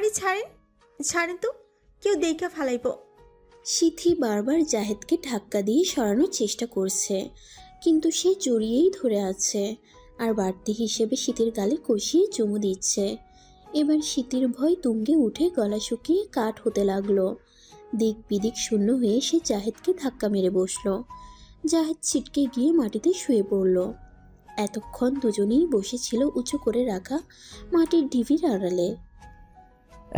আরে ছাড়েন, ছাড়েন তো, কেউ দেখা ফেলাইব। সিথি বারবার জাহেদকে ধাক্কা দিয়ে সরানোর চেষ্টা করছে, কিন্তু সে জড়িয়েই ধরে আছে আর বাড়তি হিসেবে শীতের গালে কষিয়ে চুমু দিচ্ছে। এবার শীতের ভয় তুঙ্গে উঠে গলা শুকিয়ে কাঠ হতে লাগলো। দিক বিদিক শূন্য হয়ে সে জাহেদকে ধাক্কা মেরে বসলো। জাহেদ ছিটকে গিয়ে মাটিতে শুয়ে পড়ল। এতক্ষণ দুজনেই বসেছিল উঁচু করে রাখা মাটির ঢিবির আড়ালে।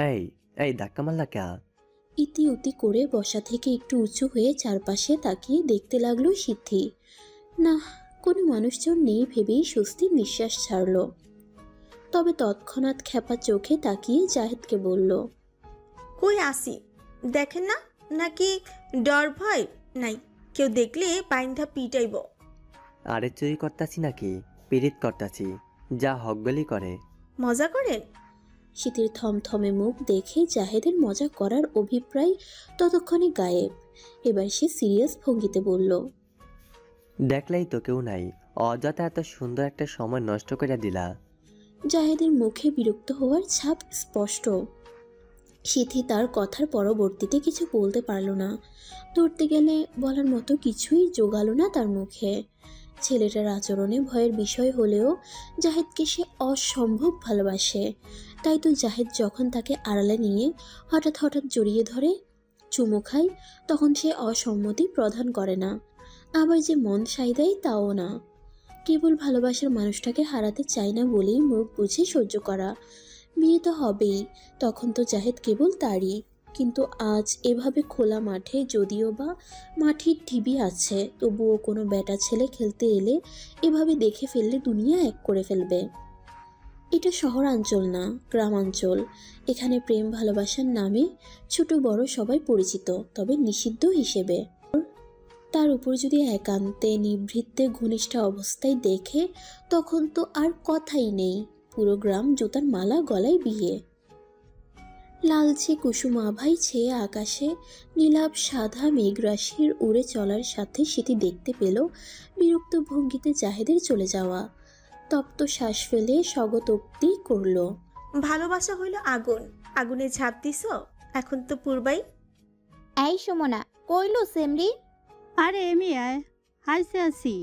এই এই ধাক্কা মারলা কে? ইতি উতি করে বসা থেকে একটু উঁচু হয়ে চারপাশে তাকিয়ে দেখতে লাগলো সিদ্ধি। না, কোনো মানুষজন নেই ভেবেই স্বস্তির নিঃশ্বাস ছাড়ল। তবে তৎক্ষণাৎ খেপা চোখে তাকিয়ে জাহেদকে বলল, কই আসি দেখেন না, নাকি ডর ভয় নাই? কেউ দেখলে বাইন্ধা পিটাইব। আরে চুরি করতাছি নাকি পিরিত করতাছি, যা হকগলি করে। মজা করেন? শীতের থমথমে মুখ দেখে জাহেদের মজা করার অভিপ্রায় ততক্ষণে গায়েব। এবার সে সিরিয়াস ভঙ্গিতে বলল, দেখলেই তো কেউ নাই, অযথা এত সুন্দর একটা সময় নষ্ট করে দিলা। জাহেদের মুখে বিরক্ত হওয়ার ছাপ স্পষ্ট। সিথি তার কথার পরবর্তীতে কিছু বলতে পারল না। ধরতে গেলে বলার মতো কিছুই জোগালো না তার মুখে। ছেলেটার আচরণে ভয়ের বিষয় হলেও জাহেদকে সে অসম্ভব ভালোবাসে। তাই তো জাহেদ যখন তাকে আড়ালে নিয়ে হঠাৎ হঠাৎ জড়িয়ে ধরে চুমু খায়, তখন সে অসম্মতি প্রদান করে না, আবার যে মন সাই দেয় তাও না। কেবল ভালোবাসার মানুষটাকে হারাতে চায় না বলেই মুখ বুঝে সহ্য করা। বিয়ে তো হবেই, তখন তো জাহেদ কেবল তারই। কিন্তু আজ এভাবে খোলা মাঠে, যদিও বা মাটির ঢিবি আছে, তবুও কোনো বেটা ছেলে খেলতে এলে এভাবে দেখে ফেললে দুনিয়া এক করে ফেলবে। এটা শহরাঞ্চল না, গ্রামাঞ্চল। এখানে প্রেম ভালোবাসার নামে ছোট বড় সবাই পরিচিত, তবে নিষিদ্ধ হিসেবে। তার উপর যদি একান্তে নিভৃতে ঘনিষ্ঠ অবস্থায় দেখে, তখন তো আর কথাই নেই, পুরো গ্রাম জুতার মালা গলায় বিয়ে। লালচে কুসুম আভাই ছেয়ে আকাশে নীলাভ সাদা মেঘরাশির উড়ে চলার সাথে সেটি দেখতে পেল বিরক্ত ভঙ্গিতে জাহেদের চলে যাওয়া। তপ্ত শ্বাস ফেলে স্বগতোক্তি করল, ভালোবাসা হইল আগুন, আগুনে ঝাঁপ দিছ, এখন তো পূর্বাই। এই সুমনা, কইলো সেমরি? আরে এমি আয়, হাসি আসি।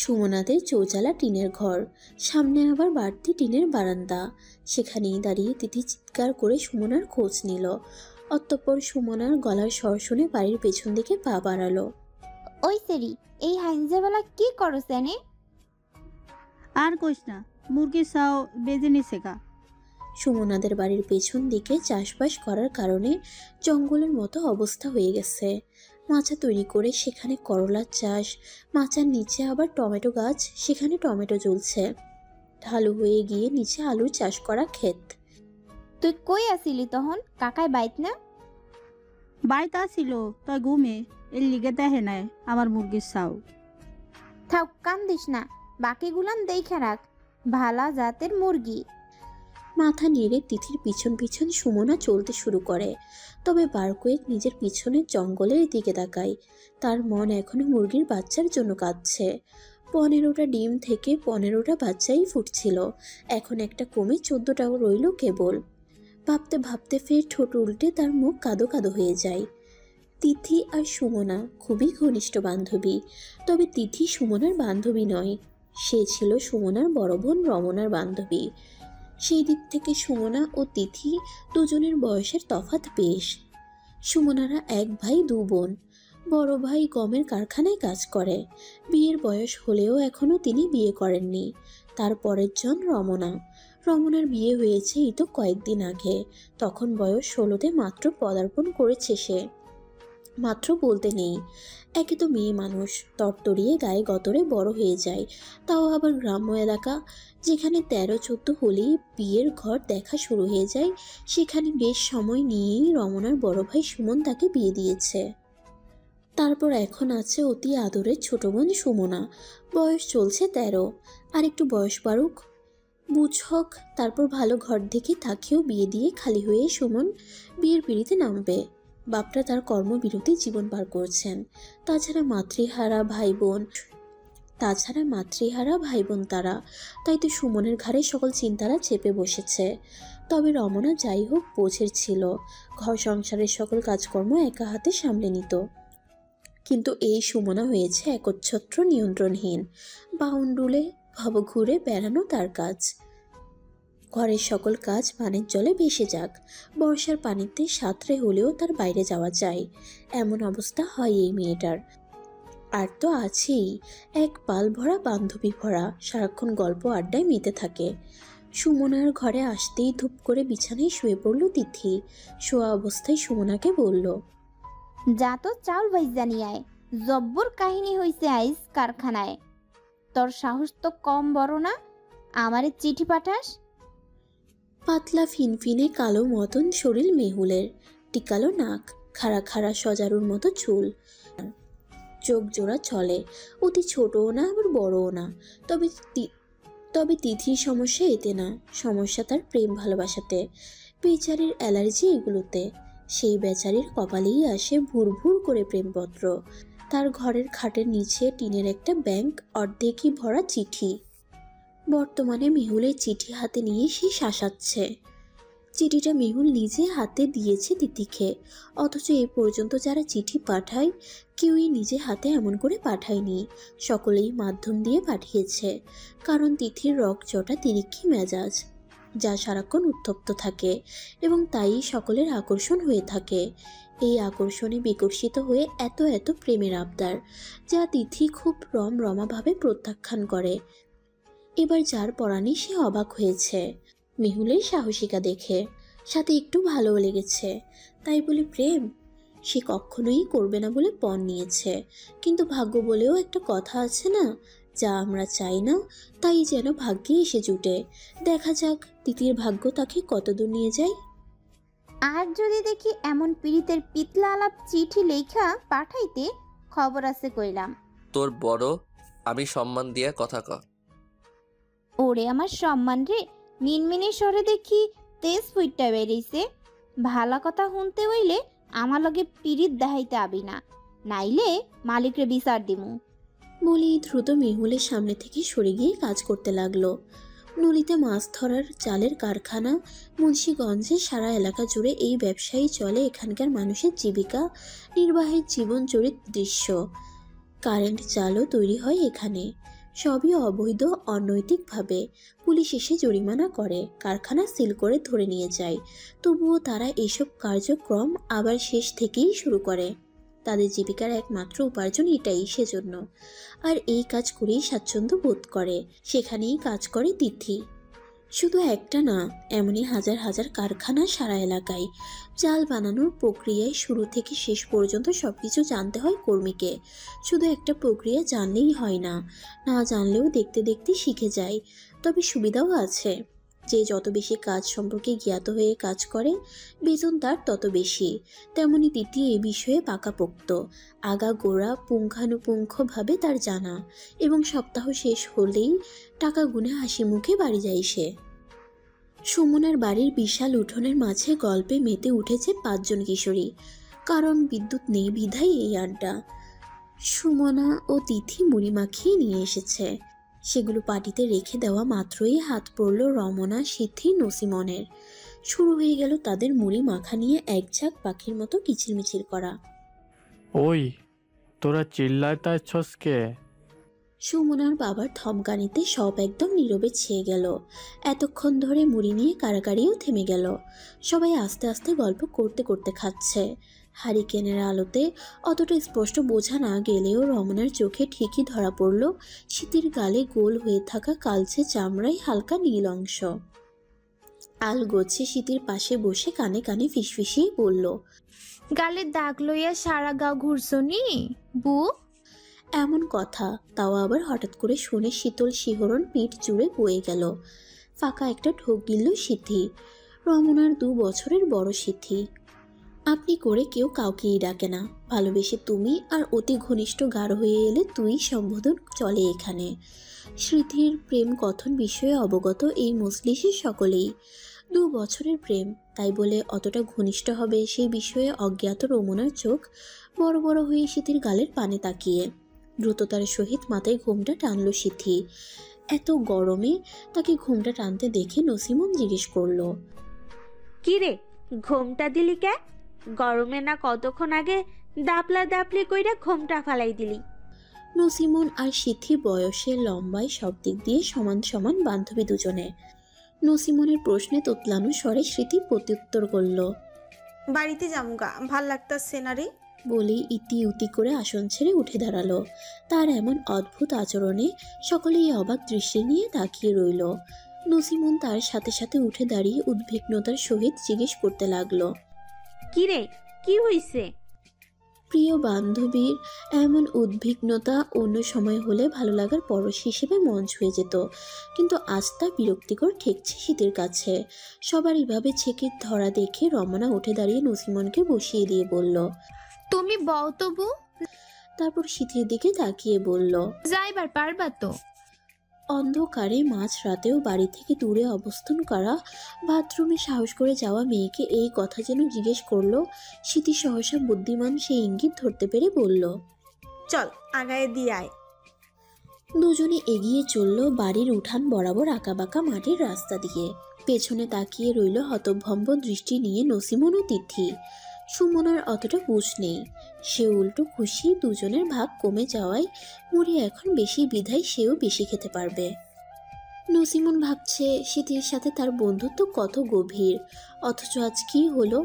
সুমনাদের চৌচালা টিনের ঘর, সামনে আবার বাড়তি টিনের বারান্দা। সেখানেই দাঁড়িয়ে তিথি চিৎকার করে সুমনার খোঁজ নিল। অতঃপর সুমনার গলার স্বর শুনে বাড়ির পেছন দিকে পা বাড়ালো। ওই সেরি, এই হাইনজাবেলা কি করো সেনে? আর কইস না, মুরগি চাও বেজে নিছে গা। সুমনাদের বাড়ির পেছন দিকে চাষবাস করার কারণে জঙ্গলের মতো অবস্থা হয়ে গেছে। মাচা তৈরি করে সেখানে করলার চাষ, মাচার নিচে আবার টমেটো গাছ, সেখানে টমেটো জ্বলছে। ঢালু হয়ে গিয়ে নিচে আলুর চাষ করা ক্ষেত। তুই কই আসিলি তখন? কাকাই বাইত না? বাইত আসিল, তই ঘুমে এর লিগে দেখে নাই আমার মুরগির চাও। থাক, কান্দিস না, বাকিগুলান দেখে রাখ, ভালা জাতের মুরগি। মাথা নেড়ে তিথির পিছন পিছন সুমনা চলতে শুরু করে। তবে বার কয়েক নিজের পিছনের জঙ্গলের দিকে তাকায়। তার মন এখনো মুরগির বাচ্চার জন্য কাঁদছে। 15টা ডিম থেকে 15টা বাচ্চাই ফুটছিল, এখন একটা কমে 14টাও রইল কেবল। ভাবতে ভাবতে ফের ঠোঁট উল্টে তার মুখ কাদো কাদো হয়ে যায়। তিথি আর সুমনা খুবই ঘনিষ্ঠ বান্ধবী, তবে তিথি সুমনার বান্ধবী নয়, সে ছিল সুমনার বড় বোন রমনার বান্ধবী। সেই দিক থেকে সুমনা ও তিথি দুজনের বয়সের তফাৎ বেশ। সুমনারা এক ভাই দু বোন। বড় ভাই গমের কারখানায় কাজ করে, বিয়ের বয়স হলেও এখনো তিনি বিয়ে করেননি। তার পরের জন রমনা। রমনার বিয়ে হয়েছে এই তো কয়েকদিন আগে, তখন বয়স 16তে মাত্র পদার্পণ করেছে সে। মাত্র বলতে নেই, একে তো মেয়ে মানুষ, তরতরিয়ে গায়ে গতরে বড় হয়ে যায়, তাও আবার গ্রাম্য এলাকা, যেখানে 13-14 হলেই বিয়ের ঘর দেখা শুরু হয়ে যায়। সেখানে বেশ সময় নিয়েই রমনার বড় ভাই সুমন তাকে বিয়ে দিয়েছে। তারপর এখন আছে অতি আদরের ছোট বোন সুমনা, বয়স চলছে 13। আর একটু বয়স বাড়ুক, বুঝ হোক, তারপর ভালো ঘর দেখে তাকেও বিয়ে দিয়ে খালি হয়ে সুমন বিয়ের পিড়িতে নামবে। বাপরা তার কর্মবিরতি জীবন পার করছেন, তাছাড়া মাতৃহারা ভাই বোন তাছাড়া মাতৃহারা ভাই বোন তারা, তাই তো সুমনের ঘাড়ে সকল চিন্তারা চেপে বসেছে। তবে রমনা যাই হোক বোঝের ছিল, ঘর সংসারের সকল কাজকর্ম একা হাতে সামলে নিত। কিন্তু এই সুমনা হয়েছে একচ্ছত্র নিয়ন্ত্রণহীন, বাউন্ডুলে ভবঘুরে বেড়ানো তার কাজ। ঘরের সকল কাজ পানির জলে ভেসে যাক, বর্ষার পানিতে সাঁতরে হলেও তার বাইরে যাওয়া যায়, এমন অবস্থা হয় এই মেয়েটার। আর তো আছেই এক পাল ভরা বান্ধবী ভরা, সারাক্ষণ গল্প আড্ডায় মেতে থাকে। সুমনার ঘরে আসতেই ধূপ করে বিছানায় শুয়ে পড়ল তিথি। শোয়া অবস্থায় সুমনাকে বলল, যা তো চাউল ভাইজা নিয়ে আয়, জব্বর কাহিনী হইছে আইস কারখানায়। তোর সাহস তো কম বড় না, আমারে চিঠি পাঠাস। পাতলা ফিনফিনে কালো মতন শরীর মেহুলের, টিকালো নাক, খাড়া খাড়া সজারুর মতো চুল, চোখ জোড়া চলে, অতি ছোটও না আবার বড়ও না। তবে তিথির সমস্যা এতে না, সমস্যা তার প্রেম ভালোবাসাতে, বেচারির অ্যালার্জি এগুলোতে। সেই বেচারির কপালেই আসে ভুর ভুর করে প্রেমপত্র। তার ঘরের খাটের নিচে টিনের একটা ব্যাংক অর্ধেকই ভরা চিঠি। বর্তমানে মেহুলের চিঠি হাতে নিয়ে সে শাসাচ্ছে। চিঠিটা মেহুল নিজে হাতে দিয়েছে তিথিকে, অথচ এ পর্যন্ত যারা চিঠি পাঠায় কেউই নিজে হাতে এমন করে পাঠায়নি, সকলেই মাধ্যম দিয়ে পাঠিয়েছে। কারণ তিথির রকচটা তিরিক্ষি মেজাজ, যা সারাক্ষণ উত্তপ্ত থাকে, এবং তাই সকলের আকর্ষণ হয়ে থাকে। এই আকর্ষণে বিকর্ষিত হয়ে এত এত প্রেমের আবদার, যা তিথি খুব রমরমাভাবে প্রত্যাখ্যান করে। এবার যার পরাণে সে অবাক হয়েছে মেহুলের সাহসিকা দেখে, সাথে একটু ভালোও লেগেছে। তাই বলে প্রেম সে কখনোই করবে না বলে পণ নিয়েছে। কিন্তু ভাগ্য বলেও একটা কথা আছে না, যা আমরা চাই না তাই যেন ভাগ্যে এসে জুটে। দেখা যাক তিতির ভাগ্য তাকে কতদূর নিয়ে যায়। আর যদি দেখি এমন পীড়িতের পিতলা আলাপ চিঠি লেখা পাঠাইতে, খবর আছে কইলাম। তোর বড় আমি সম্মান দিয়া কথা ক। ওরে আমার সম্মান রে, মিনমিনে স্বরে দেখি তেজ ফুইটটা বেরিয়েছে। ভালা কথা শুনতে হইলে আমার লগে পীড়িত দেখাইতে আবি না, নাইলে মালিকরে বিচার দিমু। বলি দ্রুত মেহুলের সামনে থেকে সরে গিয়ে কাজ করতে লাগলো। নদীতে মাছ ধরার জালের কারখানা, মুন্সিগঞ্জে সারা এলাকা জুড়ে এই ব্যবসায়ী চলে এখানকার মানুষের জীবিকা নির্বাহের জীবন জড়িত দৃশ্য। কারেন্ট জালও তৈরি হয় এখানে, সবই অবৈধ অনৈতিকভাবে। পুলিশ এসে জরিমানা করে, কারখানা সিল করে ধরে নিয়ে যায়, তবুও তারা এসব কার্যক্রম আবার শেষ থেকেই শুরু করে। তাদের জীবিকার একমাত্র উপার্জন এটাই, সেজন্য আর এই কাজ করেই স্বাচ্ছন্দ্য বোধ করে। সেখানেই কাজ করে তিথি। শুধু একটা না, এমনই হাজার হাজার কারখানা সারা এলাকায়। জাল বানানোর প্রক্রিয়ায় শুরু থেকে শেষ পর্যন্ত সবকিছু জানতে হয় কর্মীকে। শুধু একটা প্রক্রিয়া জানলেই হয় না, না জানলেও দেখতে দেখতে শিখে যায়। তবে সুবিধাও আছে, যে যত বেশি কাজ সম্পর্কে জ্ঞাত হয়ে কাজ করে বেতন তার তত বেশি। তেমনি তিথি এ বিষয়ে পাকাপোক্ত, আগাগোড়া পুঙ্খানুপুঙ্খভাবে তার জানা, এবং সপ্তাহ শেষ হলেই টাকা গুনে হাসি মুখে বাড়ি যায় সে। সুমনার বাড়ির বিশাল উঠোনের মাঝে গল্পে মেতে উঠেছে 5 জন কিশোরী। কারণ বিদ্যুৎ নেই বিধায় এই আড্ডা। সুমনা ও তিথি মুড়ি মাখিয়ে নিয়ে এসেছে, সেগুলো পাটিতে রেখে দেওয়া মাত্রই হাত পড়ল রমনা, সিথি, নসিমনের। শুরু হয়ে গেল তাদের মুড়ি মাখা নিয়ে এক ঝাঁক পাখির মতো কিচিরমিচির করা। ওই তোরা চিল্লাইতেছস কে? সুমনার বাবার ধমকানিতে সব একদম নীরবে ছেয়ে গেল। এতক্ষণ ধরে মুড়ি নিয়ে কারাকারিও থেমে গেল। সবাই আস্তে আস্তে গল্প করতে করতে খাচ্ছে। হারিকেনের আলোতে অতটা স্পষ্ট বোঝা না গেলেও রমনার চোখে ঠিকই ধরা পড়ল শীতের গালে গোল হয়ে থাকা কালচে চামড়ায় হালকা নীল অংশ। আল গোছে শীতের পাশে বসে কানে কানে ফিসফিসিয়ে বলল, গালে দাগ লইয়া সারা গাও ঘুরছনি বু? এমন কথা তাও আবার হঠাৎ করে শুনে শীতল শিহরণ পিঠ জুড়ে বয়ে গেল। ফাঁকা একটা ঢোক গিলল সিথি, রমনার 2 বছরের বড় সিথি। আপনি করে কেউ কাউকেই ডাকে না, ভালোবেসে তুমি আর অতি ঘনিষ্ঠ গাঢ় হয়ে এলে তুই সম্বোধন চলে এখানে। স্মৃতির প্রেম কথন বিষয়ে অবগত এই মজলিসের সকলেই। 2 বছরের প্রেম, তাই বলে অতটা ঘনিষ্ঠ হবে সেই বিষয়ে অজ্ঞাত রমনার চোখ বড় বড় হয়ে শীতের গালের পানে তাকিয়ে। দ্রুততার সহিত মাথায় ঘোমটা টানল সিথি। এত গরমে তাকে ঘোমটা টানতে দেখে নসিমন জিজ্ঞেস করলো, কি রে, ঘোমটা দিলি কে? গরমে না কতক্ষণ আগে দাপলা দাপলি কইরা ঘোমটা ফালাই দিলি। নসিমন আর সিথি বয়সে লম্বায় সব দিক দিয়ে সমান সমান বান্ধবী দুজনে। নসিমনের প্রশ্নে তোতলানো স্বরে স্মৃতি প্রত্যুত্তর করল, বাড়িতে যামুগা, ভাল লাগতাছে না রে। বলেই ইতি উতি করে আসন ছেড়ে উঠে দাঁড়ালো। তার এমন অদ্ভুত আচরণে সকলেই অবাক দৃষ্টি নিয়ে তাকিয়ে রইল। নসিমন তার সাথে সাথে উঠে দাঁড়িয়ে উদ্বিগ্নতার সহিত জিজ্ঞেস করতে লাগলো, কি রে, কি হইছে? প্রিয় বান্ধবীর এমন উদ্বিগ্নতা অন্য সময় হলে ভালো লাগার পরশ হিসেবে মন ছুঁয়ে যেত, কিন্তু আজ তা বিরক্তিকর ঠেকছে শীতের কাছে। সবার এভাবে ছেকে ধরা দেখে রমনা উঠে দাঁড়িয়ে নসিমনকে বসিয়ে দিয়ে বলল, তুমি বও তবু। তারপর শীতের দিকে তাকিয়ে বলল, যাইবার পারবা তো? অন্ধকারে মাঝ রাতেও বাড়ি থেকে দূরে অবস্থান করা বাথরুমে সাহস করে যাওয়া মেয়েকে এই কথা যেন জিজ্ঞেস করলো। স্মৃতি সহসা বুদ্ধিমান সেই ইঙ্গিত ধরতে পেরে বলল, চল আগায় দিয়ে আয়। দুজনে এগিয়ে চলল বাড়ির উঠান বরাবর আঁকাবাঁকা মাটির রাস্তা দিয়ে। পেছনে তাকিয়ে রইল হতভম্ব দৃষ্টি নিয়ে নসিমন ও তিথি। সুমনার অতটা বুঝ নেই, সে উল্টো খুশি দুজনের ভাগ কমে যাওয়ায় মুড়ি এখন বেশি বিধায় সেও বেশি খেতে পারবে। নসিমন ভাবছে শীতের সাথে তার বন্ধুত্ব কত গভীর, অথচ আজ কি হলো?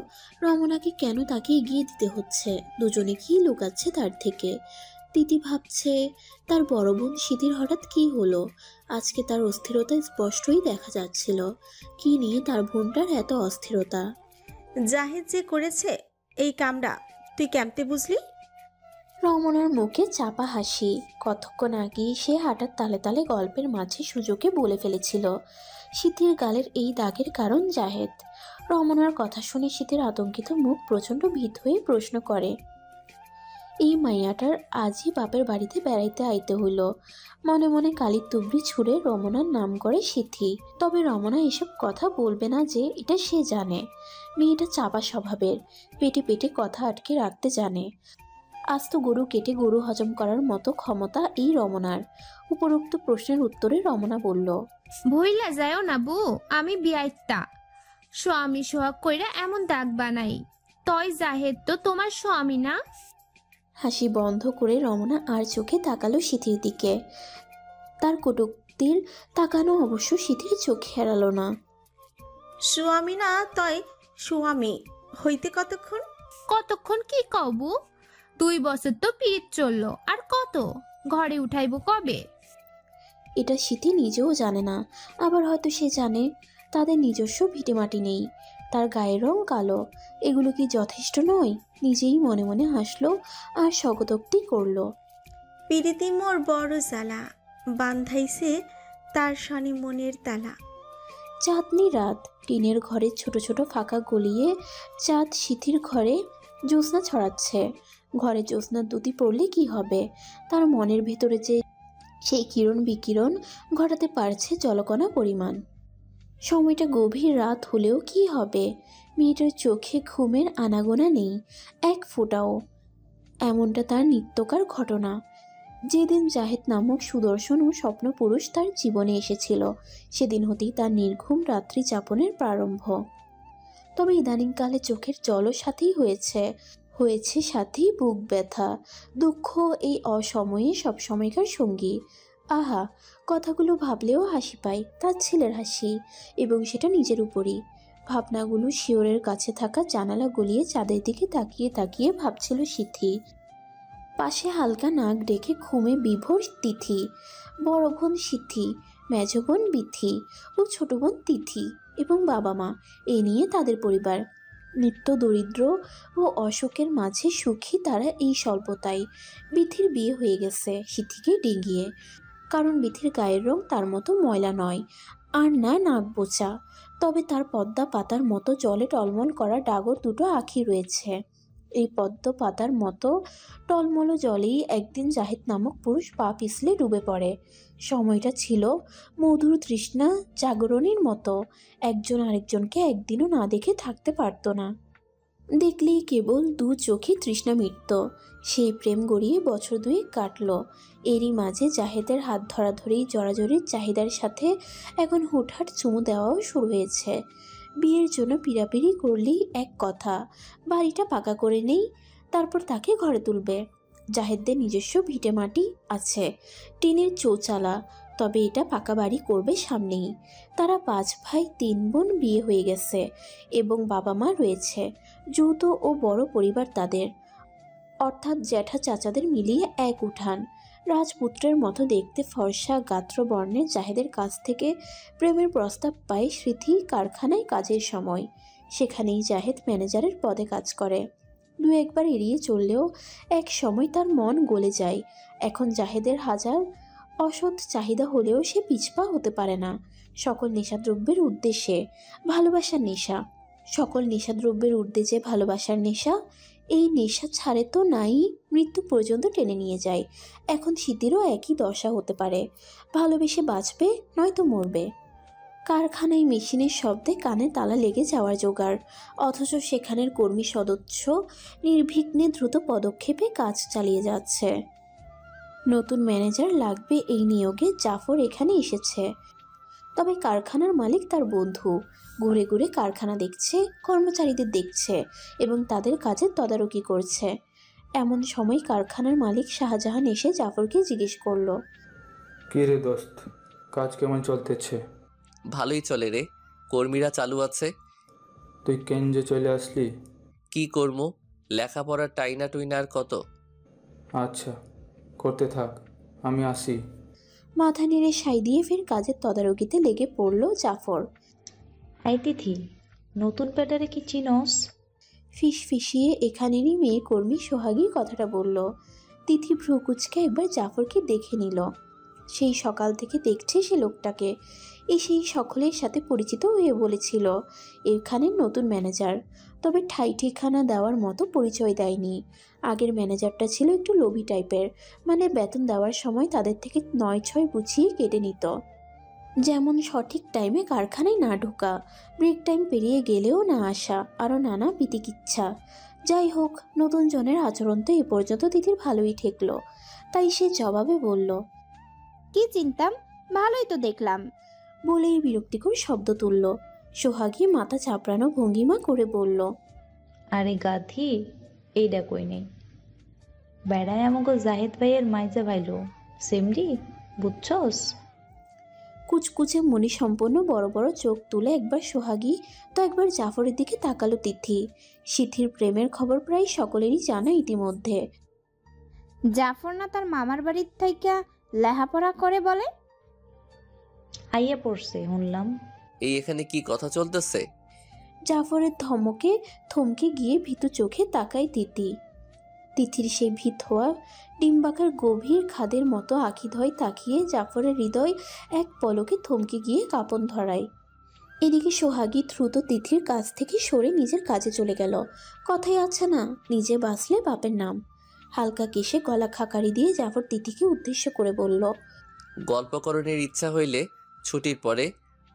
রমনাকে কেন তাকে এগিয়ে দিতে হচ্ছে? দুজনে কি লুকাচ্ছে তার থেকে? তিথি ভাবছে তার বড় বোন শীতের হঠাৎ কি হলো? আজকে তার অস্থিরতা স্পষ্টই দেখা যাচ্ছিল। কি নিয়ে তার বোনটার এত অস্থিরতা? জাহেদ যে করেছে এই কামরা, তুই কেমতে বুঝলি? রমনার মুখে চাপা হাসি। কতক্ষণ আগেই সে হাঁটার তালে তালে গল্পের মাঝে সুযোগে বলে ফেলেছিল শীতের গালের এই দাগের কারণ জাহেদ। রমনার কথা শুনে শীতের আতঙ্কিত মুখ প্রচণ্ড ভীত হয়ে প্রশ্ন করে, এই মাইয়াটার আজই বাপের বাড়িতে বেড়াইতে আইতে হইল। মনে মনে কালির তুবড়ি ছুঁড়ে রমনার নাম করে সিথি। তবে রমনা এসব কথা বলবে না যে, এটা সে জানে। মেয়েটা চাপা স্বভাবের, পেটে পেটে কথা আটকে রাখতে জানে। আস্ত গরু কেটে গরু হজম করার মতো ক্ষমতা এই রমনার। উপরোক্ত প্রশ্নের উত্তরে রমনা বলল, ভইলা যায়ও না বউ, আমি বিয়াইতা স্বামী সোহাগ কইরা এমন দাগ বানাই। তয় জাহেদ তো তোমার স্বামী না? হাসি বন্ধ করে রমনা আর চোখে তাকালো সিথির দিকে। তার কটূক্তির তাকানো অবশ্য সিথির চোখে এড়ালো না। স্বামী না তয় স্বামী হইতে কতক্ষণ? কতক্ষণ কি কবু? 2 বছর তো পিরিত চললো, আর কত? ঘরে উঠাইব কবে? এটা সিথি নিজেও জানে না, আবার হয়তো সে জানে। তাদের নিজস্ব ভিটেমাটি নেই, তার গায়ের রং কালো। এগুলো কি যথেষ্ট নয়? নিজেই মনে মনে হাসলো আর স্বগতোক্তি করলো, পিরিতি মোর বড় জ্বালা, বান্ধাইছে তার শনি মনের তালা। চাঁদনি রাত, টিনের ঘরে ছোট ছোট ফাঁকা গলিয়ে চাঁদ সিথির ঘরে জ্যোৎস্না ছড়াচ্ছে। ঘরে জ্যোৎস্নার দুটি পড়লে কি হবে? তার মনের ভেতরে যে সেই কিরণ বিকিরণ ঘটাতে পারছে জলকণা পরিমাণ। সময়টা গভীর রাত হলেও কি হবে? মেয়েটার চোখে ঘুমের আনাগোনা নেই এক ফোঁটাও। এমনটা তার নিত্যকার ঘটনা। যেদিন জাহেদ নামক সুদর্শন ও স্বপ্নপুরুষ তার জীবনে এসেছিল, সেদিন হতেই তার নির্ঘুম রাত্রি যাপনের প্রারম্ভ। তবে ইদানিংকালে চোখের জলও সাথেই হয়েছে সাথেই বুক ব্যথা, দুঃখ এই অসময়ে সবসময়কার সঙ্গী। আহা, কথাগুলো ভাবলেও হাসি পায়, তার ছেলের হাসি, এবং সেটা নিজের উপরই। ভাবনাগুলো শিওরের কাছে থাকা জানালা গলিয়ে চাঁদের দিকে তাকিয়ে তাকিয়ে ভাবছিল সিথি। পাশে হালকা নাক ডেকে ঘুমে বিভোর তিথি। বড় বোন সিথি, মেজ বোন বিথি ও ছোট বোন তিথি এবং বাবা মা, এ নিয়ে তাদের পরিবার। নিত্য দরিদ্র ও অশোকের মাঝে সুখী তারা এই স্বল্পতায়। বিথির বিয়ে হয়ে গেছে সিথিকে ডিঙিয়ে, কারণ বিথির গায়ের রং তার মতো ময়লা নয়, আর না নাক বোচা। তবে তার পদ্মা পাতার মতো জলে টলমল করা ডাগর দুটো আঁখি রয়েছে। এই পদ্ম পাতার মতো টলমল জলেই একদিন জাহিদ নামক পুরুষ পা পিছলে ডুবে পড়ে। সময়টা ছিল মধুর তৃষ্ণা জাগরণীর মতো, একজন আরেকজনকে একদিনও না দেখে থাকতে পারত না। দেখলেই কেবল দু চোখে তৃষ্ণা মিটত। সেই প্রেম গড়িয়ে বছর দুয়েক কাটল। এরই মাঝে জাহেদের হাত ধরাধরি জড়াজড়ির চাহিদার সাথে এখন হুটহাট চুমু দেওয়াও শুরু হয়েছে। বিয়ের জন্য পিড়াপিড়ি করলেই এক কথা, বাড়িটা পাকা করে নেই, তারপর তাকে ঘরে তুলবে। জাহেদদের নিজস্ব ভিটে মাটি আছে, টিনের চৌচালা, তবে এটা পাকা বাড়ি করবে সামনেই। তারা 5 ভাই 3 বোন, বিয়ে হয়ে গেছে এবং বাবা মা রয়েছে। যৌথ ও বড় পরিবার তাদের, অর্থাৎ জ্যাঠা চাচাদের মিলিয়ে এক উঠান। রাজপুত্রের মতো দেখতে ফর্সা গাত্র বর্ণের জাহেদের কাছ থেকে প্রেমের প্রস্তাব পায় স্মৃতি কারখানায় কাজের সময়। সেখানেই জাহেদ ম্যানেজারের পদে কাজ করে। দু একবার এড়িয়ে চললেও এক সময় তার মন গলে যায়। এখন জাহেদের হাজার অসৎ চাহিদা হলেও সে পিছপা হতে পারে না। সকল নেশাদ্রব্যের উদ্দেশ্যে ভালোবাসার নেশা, সকল নেশাদ্রব্যের উদ্দেশ্যে ভালোবাসার নেশা। এই নেশা ছাড়ে তো নাই, মৃত্যু পর্যন্ত টেনে নিয়ে যায়। এখন শীতেরও একই দশা হতে পারে, ভালোবেসে বাঁচবে নয়তো মরবে। কারখানায় মেশিনের শব্দে কানে তালা লেগে যাওয়ার জোগাড়, অথচ সেখানের কর্মী সদস্য নির্বিঘ্নে দ্রুত পদক্ষেপে কাজ চালিয়ে যাচ্ছে। নতুন ম্যানেজার লাগবে এই নিয়োগে জাফর এখানে এসেছে। তবে কারখানার মালিক তার বন্ধু, ঘুরে ঘুরে কারখানা দেখছে, কর্মচারীদের দেখছে এবং তাদের কাজের তদারকি করছে। এমন সময় কারখানার মালিক শাহজাহান এসে জাফরকে জিজ্ঞেস করলো, কি রে দোস্ত, কাজ কেমন চলতেছে? ভালোই চলে রে, কর্মীরা চালু আছে। তুই কেন যে চলে আসলি? কি করবো, লেখাপড়ার টাইনা টুইনা আর কত। আচ্ছা, করতে থাক, আমি আসি। মাথা নেড়ে সাই দিয়ে ফের কাজের তদারকিতে লেগে পড়ল জাফর। হাই তিথি, নতুন প্যাটারে কি চিনস? ফিস ফিসিয়ে এখানেরই মেয়ে কর্মী সোহাগী কথাটা বলল। তিথি ভ্রুকুচকে একবার জাফরকে দেখে নিল। সেই সকাল থেকে দেখছে সে লোকটাকে। সেই সকলের সাথে পরিচিত হয়ে বলেছিল এখানের নতুন ম্যানেজার, তবে ঠাই ঠিকানা দেওয়ার মতো পরিচয় দেয়নি। আগের ম্যানেজারটা ছিল একটু লোভী টাইপের, মানে বেতন দেওয়ার সময় তাদের থেকে 9-6 গুছিয়ে কেটে নিত। যেমন সঠিক টাইমে কারখানায় না ঢোকা, ব্রেক টাইম পেরিয়ে গেলেও না আসা, আরও নানা বিতিকিচ্ছা। যাই হোক, নতুন জনের আচরণ তো এ পর্যন্ত তিথির ভালোই ঠেকলো, তাই সে জবাবে বলল, কি চিনতাম, ভালোই তো দেখলাম। বলেই বিরক্তিকর শব্দ তুলল। সোহাগী মাথা চাপড়ানো ভঙ্গিমা করে বলল, আরে গাধি, এইটা কই নেই। বেড়ায় আমাকে জাহেদ ভাইয়ের মাইজা ভাইলো সেমরি, বুঝছস? কুচকুচে মণিসম্পন্ন বড় বড় চোখ তুলে একবার সোহাগী তো একবার জাফরের দিকে তাকালো তিথি। সিথির প্রেমের খবর প্রায় সকলেরই জানা ইতিমধ্যে। জাফর না তার মামার বাড়ির থাইকা লেহাপড়া করে বলে? আইয়া পড়ছে শুনলাম। এই এখানে কি কথা চলতেছে? জাফরের ধমকে থমকে গিয়ে ভীতু চোখে তাকায় তিথি। তিথির সেই ভীত হওয়া ডিম্বাকার গভীর খাদের মতো আখিধয় তাকিয়ে জাফরের হৃদয় এক পলকে থমকে গিয়ে কাঁপন ধরায়। এদিকে সোহাগী দ্রুত তিথির কাছ থেকে সরে নিজের কাজে চলে গেল। কথাই আছে না, নিজে বাঁচলে বাপের নাম। হালকা কেশে গলা খাকারি দিয়ে জাফর তিথিকে উদ্দেশ্য করে বলল, গল্পকরণের ইচ্ছা হইলে ছুটির পরে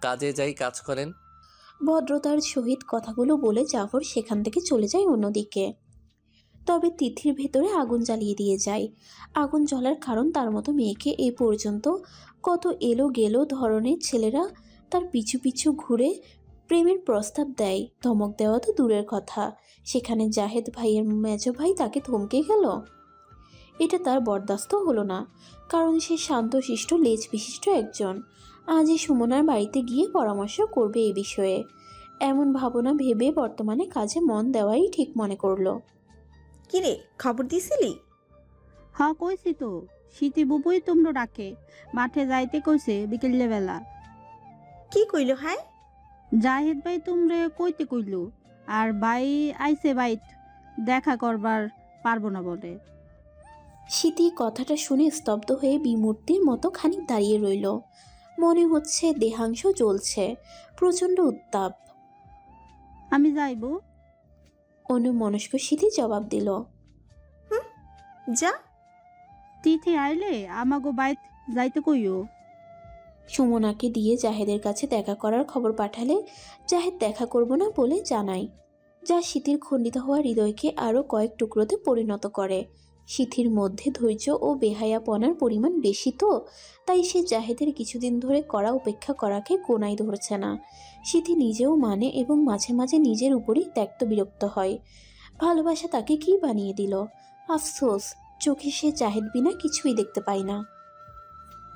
কাজে যাই, কাজ করেন। ভদ্রতার সহিত কথাগুলো বলে জাফর সেখান থেকে চলে যায় অন্যদিকে। তবে তিথির ভেতরে আগুন জ্বালিয়ে দিয়ে যায়। আগুন জ্বলার কারণ, তার মতো মেয়েকে এ পর্যন্ত কত এলো গেলো ধরনের ছেলেরা তার পিছু পিছু ঘুরে প্রেমের প্রস্তাব দেয়। ধমক দেওয়া তো দূরের কথা, সেখানে জাহেদ ভাইয়ের মেজো ভাই তাকে ধমকে গেল। এটা তার বরদাস্ত হলো না, কারণ সে শান্তশিষ্ট লেজ বিশিষ্ট একজন। আজই সুমনার বাড়িতে গিয়ে পরামর্শ করবে এ বিষয়ে, এমন ভাবনা ভেবে বর্তমানে কাজে মন দেওয়াই ঠিক মনে করলো। কিরে, খবর দিছিলি? হ্যাঁ কইছি তো, শীতে বুবুই তোমরা ডাকে, মাঠে যাইতে কইছে বিকেলে বেলা। কি কইল? হ্যাঁ, জাহিদ ভাই তোমরে কইতে কইল, আর ভাই আইছে বাইত দেখা করবার পারবো না বলে। শীতি কথাটা শুনে স্তব্ধ হয়ে বিমূর্তির মতো খানিক দাঁড়িয়ে রইল। মনে হচ্ছে দেহাংশ জ্বলছে, প্রচণ্ড উত্তাপ। আমি যাইব। অন্যমনস্ক শীতি জবাব দিল, যা। তিথি আইলে আমাগো বাইত যাইতে কইও। সুমনাকে দিয়ে জাহেদের কাছে দেখা করার খবর পাঠালে জাহেদ দেখা করব না বলে জানায়। যা শীতের খণ্ডিত হওয়া হৃদয়কে আরও কয়েক টুকরোতে পরিণত করে। শীতের মধ্যে ধৈর্য ও বেহায়াপনার পরিমাণ বেশি, তো তাই সে জাহেদের কিছুদিন ধরে করা উপেক্ষা করাকে কোনায় ধরছে না। শীতে নিজেও মানে এবং মাঝে মাঝে নিজের উপরই ত্যক্ত বিরক্ত হয়। ভালোবাসা তাকে কি বানিয়ে দিল? আফসোস, চোখে সে জাহেদ বিনা কিছুই দেখতে পায় না।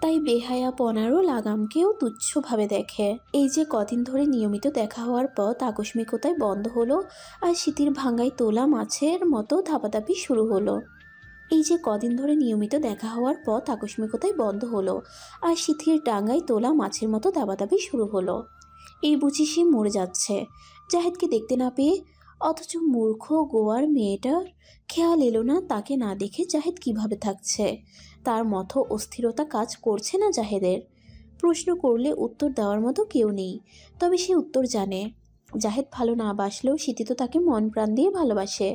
তাই বেহায়াপনারও লাগামকেও তুচ্ছভাবে দেখে। এই যে কদিন ধরে নিয়মিত দেখা হওয়ার পথ আকস্মিকতায় বন্ধ হলো, আর শীতের ভাঙ্গায় তোলা মাছের মতো ধাপাধাপি শুরু হলো। এই যে কদিন ধরে নিয়মিত দেখা হওয়ার পথ আকস্মিকতায় বন্ধ হলো, আর শীতের ডাঙ্গায় তোলা মাছের মতো দাবাদাবি শুরু হলো। এই বুঝি সে মরে যাচ্ছে জাহেদকে দেখতে না পেয়ে। অথচ মূর্খ গোয়ার মেয়েটার খেয়াল এলো না তাকে না দেখে জাহেদ কিভাবে থাকছে। তার মতো অস্থিরতা কাজ করছে না জাহেদের। প্রশ্ন করলে উত্তর দেওয়ার মতো কেউ নেই, তবে সে উত্তর জানে। জাহেদ ভালো না বাসলেও শীতি তো তাকে মন প্রাণ দিয়ে ভালোবাসে,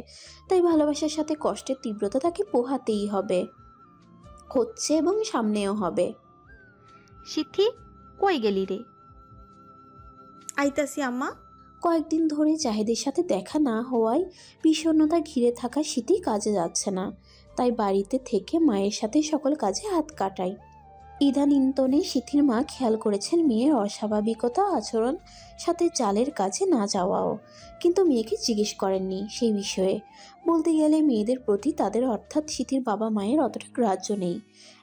তাই ভালোবাসার সাথে কষ্টের তীব্রতা তাকে পোহাতেই হবে, হচ্ছে এবং সামনেও হবে। সিথি, কই গেলি রে? আইতাসি আম্মা। কয়েকদিন ধরে জাহেদের সাথে দেখা না হওয়ায় বিষণ্ণতা ঘিরে থাকা শীতি কাজে যাচ্ছে না, তাই বাড়িতে থেকে মায়ের সাথে সকল কাজে হাত কাটায়। ইদানিন্তনে শীতির মা খেয়াল করেছেন মেয়ের অস্বাভাবিকতা আচরণ, সাথে জালের কাছে না যাওয়াও, কিন্তু মেয়েকে জিজ্ঞেস করেননি সেই বিষয়ে। বলতে গেলে মেয়েদের প্রতি তাদের অর্থাৎ শীতির বাবা মায়ের অতটা গ্রাহ্য নেই।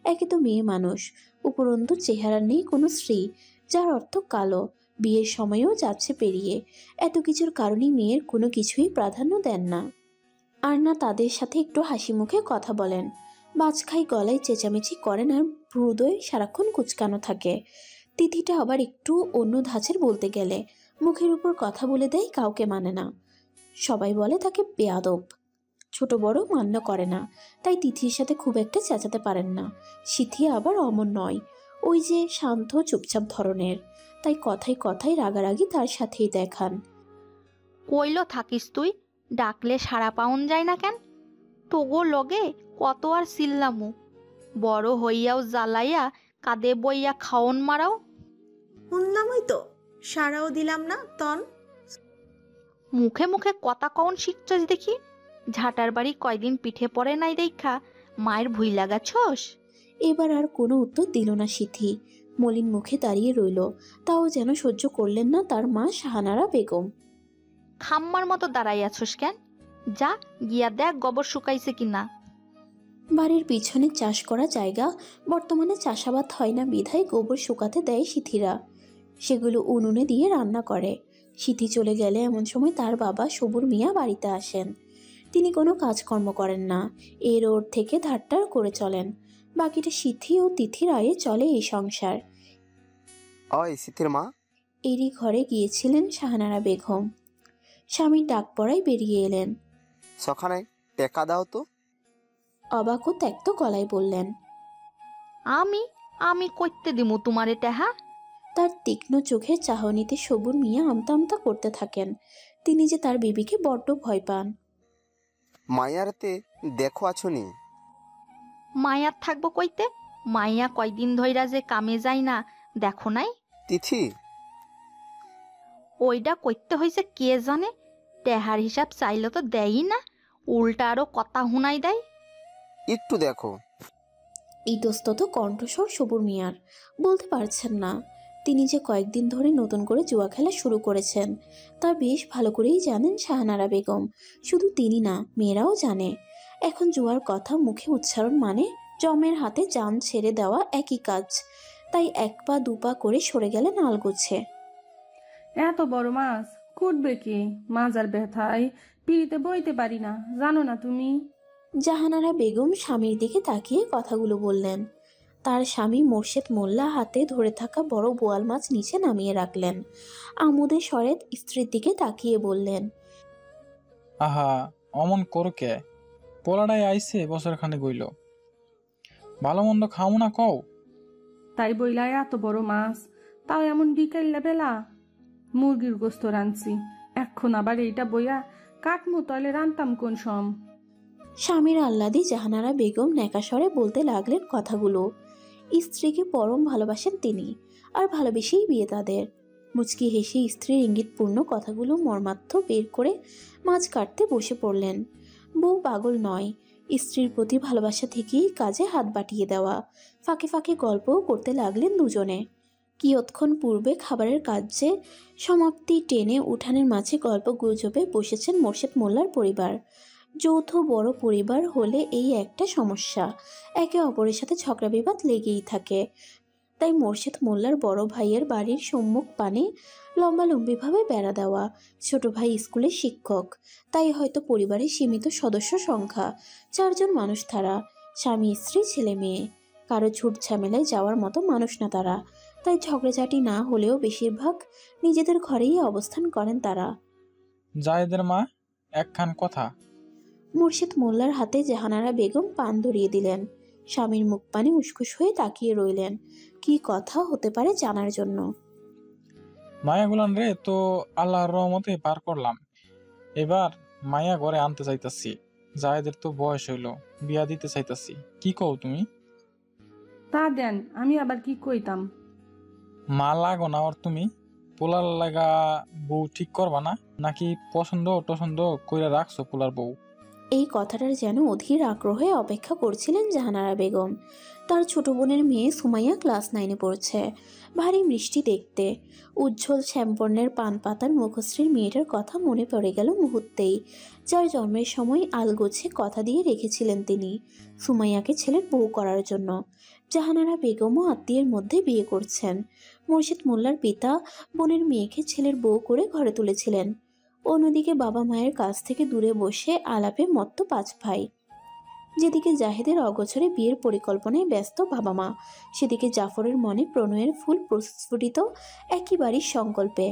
একে তো মেয়ে মানুষ, উপরন্তু চেহারা নেই কোনো স্ত্রী, যার অর্থ কালো, বিয়ের সময়ও যাচ্ছে পেরিয়ে। এত কিছুর কারণেই মেয়ের কোনো কিছুই প্রাধান্য দেন না, আর না তাদের সাথে একটু হাসি মুখে কথা বলেন। বাজখাই গলায় চেঁচামেচি করেন, আর হৃদয় সারাক্ষণ কুচকানো থাকে। তিথিটা আবার একটু অন্য ধাঁচের, বলতে গেলে মুখের উপর কথা বলে দেয়, কাউকে মানে না। সবাই বলে তাকে বেয়াদব, ছোট বড় মান্য করে না, তাই তিথির সাথে খুব একটা চেঁচাতে পারেন না। সিথি আবার অমন নয়, ওই যে শান্ত চুপচাপ ধরনের, তাই কথায় কথায় রাগারাগি তার সাথেই দেখান। কইলো থাকিস তুই, ডাকলে সাড়া পাউন যায় না কেন? তোগো লগে কত আর চিল্লামু, বড় হইয়াও জ্বালাইয়া কাঁদে বইয়া খাওন মারাও। শুনলামই তো, সারাও দিলাম না তন। মুখে মুখে কথা কন শিখছস দেখি। ঝাটার বাড়ি কয়দিন পিঠে পড়ে নাই দেখা মায়ের ভুই লাগাছস? এবার আর কোনো উত্তর দিল না সিথি, মলিন মুখে দাঁড়িয়ে রইল। তাও যেন সহ্য করলেন না তার মা শাহানারা বেগম। খাম্মার মতো দাঁড়াইয়াছস কেন? যা গিয়া দেখ গোবর শুকাইছে কিনা। বাড়ির পিছনে চাষ করা জায়গা, বর্তমানে চাষাবাদ হয় না বিধায় গোবর শুকাতে দেয় সিথিরা। সেগুলো উনুনে দিয়ে রান্না করে। সিথি চলে গেলে এমন সময় তার বাবা সবুর মিয়া বাড়িতে আসেন। তিনি কোনো কাজকর্ম করেন না, এর ওর থেকে ধারটার করে চলেন। বাকিটা সিথি ও তিথির আয়ে চলে এই সংসার। ওই সিথির মা। এরই ঘরে গিয়েছিলেন শাহানারা বেগম। স্বামীর ডাক পড়ায় বেরিয়ে এলেন। সখানে টেকা দাও তো। অবাক ও ত্যক্ত গলায় বললেন, আমি আমি কইতে দিমু তোমারে টেহা? তার তীক্ষ্ণ চোখের চাহনিতে সবুর মিয়া আমতা আমতা করতে থাকেন। তিনি যে তার বিবিকে বড্ড ভয় পান। মায়ারতে দেখো আছনি। মায়ার থাকবো কইতে? মাইয়া কয়দিন ধইরা যে কামে যায় না, দেখো নাই? তিথি, ওইটা কইতে হইছে কে জানে। টেহার হিসাব চাইলে তো দেয়ই না, উল্টা আরো কথা হুনাই দেয়। একটু দেখো। ইতস্তত কণ্ঠস্বর সবুর মিয়ার, বলতে পারছেন না। তিনি যে কয়েকদিন ধরে নতুন করে জুয়া খেলা শুরু করেছেন তা বেশ ভালো করেই জানেন শাহানারা বেগম। শুধু তিনি না, মেয়েরাও জানে। এখন জুয়ার কথা মুখে উচ্চারণ মানে জমের হাতে জান ছেড়ে দেওয়া একই কাজ। তাই এক পা দুপা করে সরে গেলেন আলগোছে। এত বড় মাছ কুটবে কি? মাজার ব্যথায় পিড়িতে বইতে পারি না, জানো না তুমি? জাহানারা বেগম স্বামীর দিকে তাকিয়ে কথাগুলো বললেন। তার স্বামী মোর্শেদ মোল্লা হাতে ধরে থাকা বড় বোয়াল মাছ নিচে নামিয়ে রাখলেন। আমোদে সরেদ স্ত্রীর দিকে তাকিয়ে বললেন, আহা, অমন করকে পোলাডাই আইছে বছর খানে গইল, ভালো মন্দ খাও না কও। তাই বইলাই এত বড় মাছ, তাও এমন বিকাইলা বেলা। মুরগির গোস্ত রাঁধছি, এখন আবার এইটা বইয়া কাটমু, তলে রান্তাম কোন সম। স্বামীর আহ্লাদে জাহানারা বেগম ন্যাকাস্বরে বলতে লাগলেন কথাগুলো। স্ত্রীকে পরম ভালোবাসেন তিনি, আর ভালোবেসেই বিয়ে তাদের। মুচকি হেসে স্ত্রীর ইঙ্গিতপূর্ণ কথাগুলো মর্মার্থ বের করে মাছ কাটতে বসে পড়লেন। বউ পাগল নয়, স্ত্রীর প্রতি ভালোবাসা থেকেই কাজে হাত বাটিয়ে দেওয়া। ফাঁকে ফাঁকে গল্পও করতে লাগলেন দুজনে। কিয়ৎক্ষণ পূর্বে খাবারের কাজে সমাপ্তি টেনে উঠানের মাঝে গল্প গুজবে বসেছেন মোর্শেদ মোল্লার পরিবার। যৌথ বড় পরিবার হলে এই একটা সমস্যা, একে অপরের সাথে ঝগড়া বিবাদ লেগেই থাকে। তাই মোর্শেদ মোল্লার বড় ভাইয়ের বাড়ির সম্মুখ পানে লম্বালম্বিভাবে বেড়া দেওয়া। ছোট ভাই স্কুলের শিক্ষক, তাই হয়তো পরিবারের সীমিত সদস্য সংখ্যা 4 জন মানুষ তারা, স্বামী স্ত্রী ছেলে মেয়ে। কারো ছুট ঝামেলায় যাওয়ার মতো মানুষ না তারা, তাই ঝগড়াঝাটি না হলেও বেশিরভাগ নিজেদের ঘরেই অবস্থান করেন তারা। জায়েদের মা, একখান কথা। মুর্শিদ মোল্লার হাতে জাহানারা বেগম পান ধরিয়ে দিলেন। স্বামীর মুখ পানে উস্কুস হয়ে তাকিয়ে রইলেন, কি কথা হতে পারে জানার জন্য। মায়াগুলান রে তো আল্লাহর রহমতে পার করলাম। এবার মায়া ঘরে আনতে চাইতাছি। জায়েদের তো বয়স হইল, বিয়া দিতে চাইতাছি। কি কও তুমি? তা দেন, আমি আবার কি কইতাম? মা লাগো না ওর তুমি? পোলার লাগা বউ ঠিক করবা না, নাকি পছন্দ টছন্দ কইরা রাখছো পোলার বউ? এই কথাটার যেন অধীর আগ্রহে অপেক্ষা করছিলেন জাহানারা বেগম। তার ছোট বোনের মেয়ে সুমাইয়া ক্লাস 9-এ পড়ছে, ভারী মিষ্টি দেখতে। উজ্জ্বল শ্যামবর্ণের পান পাতার মুখশ্রীর মেয়েটার কথা মনে পড়ে গেল মুহূর্তেই, যার জন্মের সময় আলগোছে কথা দিয়ে রেখেছিলেন তিনি সুমাইয়াকে ছেলের বউ করার জন্য। জাহানারা বেগমও আত্মীয়ের মধ্যে বিয়ে করছেন। মুর্শিদ মোল্লার পিতা বোনের মেয়েকে ছেলের বউ করে ঘরে তুলেছিলেন। অন্যদিকে বাবা মায়ের কাছ থেকে দূরে বসে আলাপে মত্ত 5 ভাই। যেদিকে জাহেদের অগোচরে বিয়ের পরিকল্পনায় ব্যস্ত বাবা মা, সেদিকে জাফরের মনে প্রণয়ের ফুল প্রস্ফুটিত একেবারেই সংকল্পে।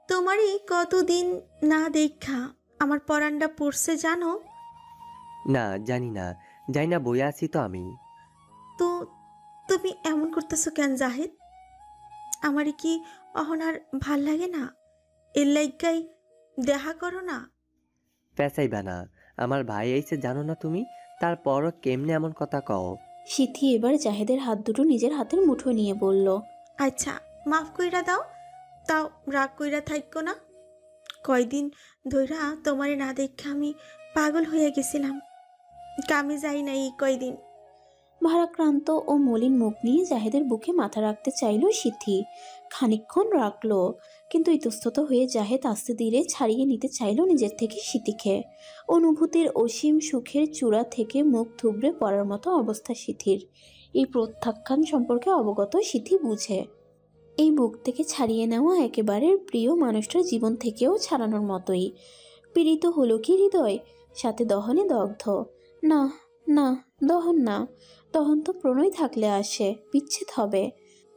তোমারই কতদিন না দেখা আমার পরানটা পড়ছে জানো? না, জানি না, যাই না, বই আছি তো আমি। তো তুমি এমন করতেছো কেন জাহিদ? আমারই কি অহনার ভাল লাগে না? এর লাইগাই দেখা করো না। পেঁচাইবা না, আমার ভাই আইছে জানো না তুমি? তারপরও কেমনে এমন কথা কও? সিথি এবার জাহেদের হাত দুটো নিজের হাতের মুঠো নিয়ে বলল, আচ্ছা মাফ কইরা দাও, তাও রাগ কইরা থাইকো না। কয়দিন ধইরা তোমারে না দেখে আমি পাগল হয়ে গেছিলাম, কামে যাই নাই এই কয়দিন। ভারাক্রান্ত ও মলিন মুখ নিয়ে জাহেদের বুকে মাথা রাখতে চাইল সিথি। খানিকক্ষণ রাখলো, কিন্তু ইতস্তত হয়ে জাহেদ আস্তে ধীরে ছাড়িয়ে নিতে চাইল নিজের থেকে সিথিকে। অনুভূতির অসীম সুখের চূড়া থেকে মুখ থুবড়ে পড়ার মতো অবস্থা সিথির। এই প্রত্যাখ্যান সম্পর্কে অবগত সিথি বুঝে। এই বুক থেকে ছাড়িয়ে নেওয়া একেবারে প্রিয় মানুষটার জীবন থেকেও ছাড়ানোর মতোই। পীড়িত হলো কি হৃদয়, সাথে দহনে দগ্ধ। না না, দহন না, দহন তো প্রণয় থাকলে আসে, বিচ্ছেদ হবে।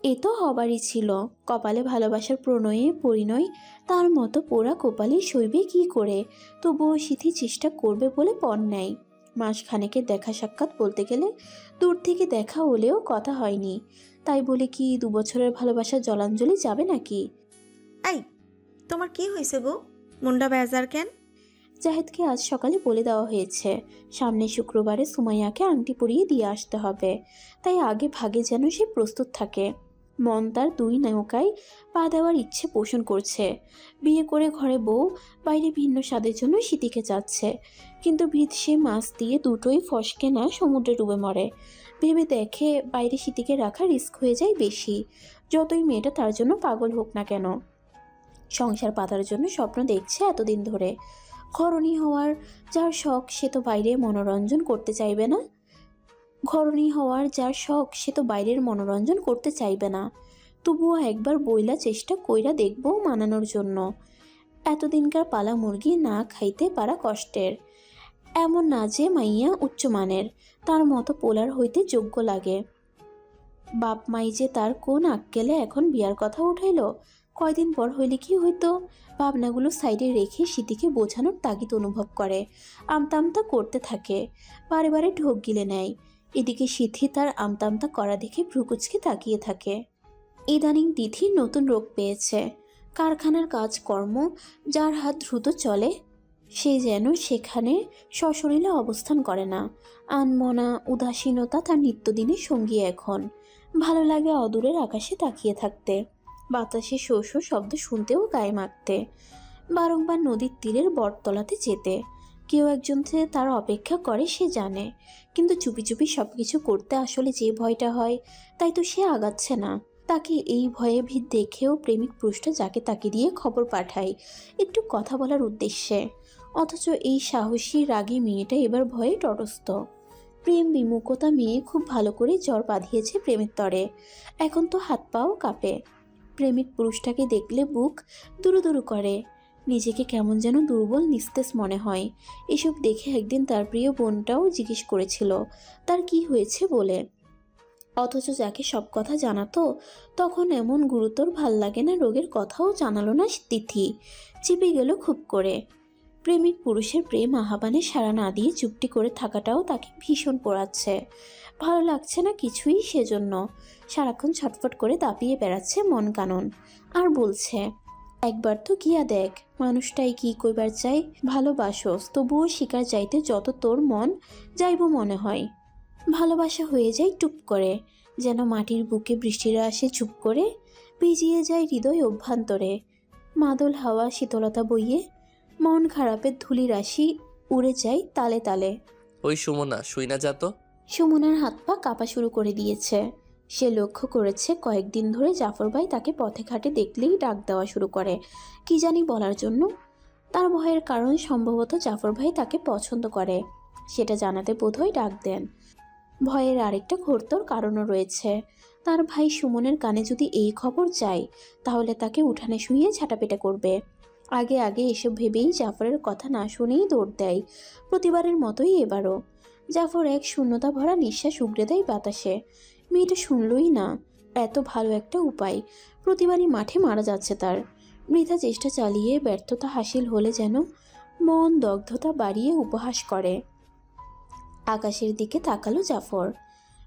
এ তো হবারই ছিল। কপালে ভালোবাসার প্রণয়ে পরিণয় তার মতো পোড়া কপালে সইবে কি করে? তবুও সিথি চেষ্টা করবে বলে পণ নেয়। মাসখানেকের দেখা সাক্ষাৎ বলতে গেলে দূর থেকে দেখা হলেও কথা হয়নি, তাই বলে কি 2 বছরের ভালোবাসা জলাঞ্জলি যাবে নাকি? এই তোমার কি হয়েছে গো, মুন্ডা বেজার কেন? জাহেদকে আজ সকালে বলে দেওয়া হয়েছে সামনে শুক্রবারে সুমাইয়াকে আংটি পরিয়ে দিয়ে আসতে হবে, তাই আগে ভাগে যেন সে প্রস্তুত থাকে। মন তার 2 নৌকায় পা দেওয়ার ইচ্ছে পোষণ করছে। বিয়ে করে ঘরে বউ, বাইরে ভিন্ন স্বাদের জন্য সিথিকে যাচ্ছে, কিন্তু ভিত সে মাছ দিয়ে দুটোই ফসকে না সমুদ্রে ডুবে মরে। ভেবে দেখে বাইরে সিথিকে রাখা রিস্ক হয়ে যায় বেশি, যতই মেয়েটা তার জন্য পাগল হোক না কেন। সংসার পাতার জন্য স্বপ্ন দেখছে এতদিন ধরে। ঘরণী হওয়ার যার শখ সে তো বাইরে মনোরঞ্জন করতে চাইবে না। ঘরণী হওয়ার যার শখ সে তো বাইরের মনোরঞ্জন করতে চাইবে না। তবুও একবার বইলা চেষ্টা কইরা দেখবো মানানোর জন্য। এতদিনকার পালা মুরগি না খাইতে পারা কষ্টের। এমন না যে মাইয়া উচ্চমানের, তার মতো পোলার হইতে যোগ্য লাগে। বাপ মাই যে তার কোন আক্কেলে এখন বিয়ার কথা উঠাইল। কয়দিন পর হইলে কি হইতো? ভাবনাগুলো সাইডে রেখে সিথিকে বোঝানোর তাগিদ অনুভব করে। আমতা করতে থাকে, বারে বারে ঢোক গিলে নেয়। এদিকে সিথি তার আমতা করা দেখে ভ্রুকুচকে তাকিয়ে থাকে। ইদানিং তিথির নতুন রোগ পেয়েছে। কারখানার কাজকর্ম যার হাত দ্রুত চলে, সে যেন সেখানে সশরীরে অবস্থান করে না। আনমনা উদাসীনতা তার নিত্যদিনের সঙ্গী এখন। ভালো লাগে অদূরের আকাশে তাকিয়ে থাকতে। বাতাসে শো শো শব্দ শুনতেও গায়ে মাখতে, বারংবার নদীর তীরের বটতলাতে যেতে। কেউ একজন যে তার অপেক্ষা করে সে জানে, কিন্তু চুপি চুপি সবকিছু করতে আসলে যে ভয়টা হয়, তাই তো সে আগাচ্ছে না। তাকে এই ভয়ে ভিড় দেখেও প্রেমিক পুরুষটা যাকে তাকে দিয়ে খবর পাঠায় একটু কথা বলার উদ্দেশ্যে, অথচ এই সাহসী রাগী মেয়েটা এবার ভয়ে তটস্থ। প্রেম বিমুখতা মেয়ে খুব ভালো করে জ্বর বাঁধিয়েছে প্রেমের তরে, এখন তো হাত পাও কাঁপে। প্রেমিক পুরুষটাকে দেখলে বুক দুরু দুরু করে, নিজেকে কেমন যেন দুর্বল নিস্তেজ মনে হয়। এসব দেখে একদিন তার প্রিয় বোনটাও জিজ্ঞেস করেছিল তার কি হয়েছে বলে, অথচ যাকে সব কথা জানাতো তখন এমন গুরুতর ভাল লাগে না রোগের কথাও জানালো না তিথি, চেপে গেল খুব করে। প্রেমিক পুরুষের প্রেম আহ্বানে সাড়া না দিয়ে চুপটি করে থাকাটাও তাকে ভীষণ পোড়াচ্ছে, ভালো লাগছে না কিছুই। সেজন্য সারাক্ষণ ছটফট করে দাপিয়ে বেড়াচ্ছে মন কানন, আর বলছে একবার তো গিয়া দেখ, মানুষটাই কি কইবার চাই, ভালোবাসোস তবুও শিকার যাইতে যত তোর মন যাইব মনে হয়। ভালোবাসা হয়ে যায় টুপ করে, যেন মাটির বুকে বৃষ্টিরা আসে চুপ করে, ভিজিয়ে যায় হৃদয় অভ্যন্তরে। মাদল হাওয়া শীতলতা বইয়ে, মন খারাপের ধুলি রাশি উড়ে যায় তালে তালে। ওই সুমনা শুই না যা তো। সুমনার হাত পা কাঁপা শুরু করে দিয়েছে। সে লক্ষ্য করেছে কয়েকদিন ধরে জাফর ভাই তাকে পথে ঘাটে দেখলেই ডাক দেওয়া শুরু করে, কি জানি বলার জন্য। তার ভয়ের কারণ সম্ভবত জাফর ভাই তাকে পছন্দ করে, সেটা জানাতে বোধহয় ডাক দেন। ভয়ের আরেকটা ঘোরতর কারণও রয়েছে, তার ভাই সুমনের কানে যদি এই খবর যায় তাহলে তাকে উঠানে শুইয়ে ঝাঁটাপেটা করবে। আগে আগে এসব ভেবেই জাফরের কথা না শুনেই দৌড় দেয়, প্রতিবারের মতোই এবারও। জাফর এক শূন্যতা ভরা নিঃশ্বাস উগড়ে দেয় বাতাসে। মেয়েটা শুনলই না, এত ভালো একটা উপায় প্রতিবারই মাঠে মারা যাচ্ছে তার। বৃথা চেষ্টা চালিয়ে ব্যর্থতা হাসিল হলে যেন মন দগ্ধতা বাড়িয়ে উপহাস করে। আকাশের দিকে তাকালো জাফর,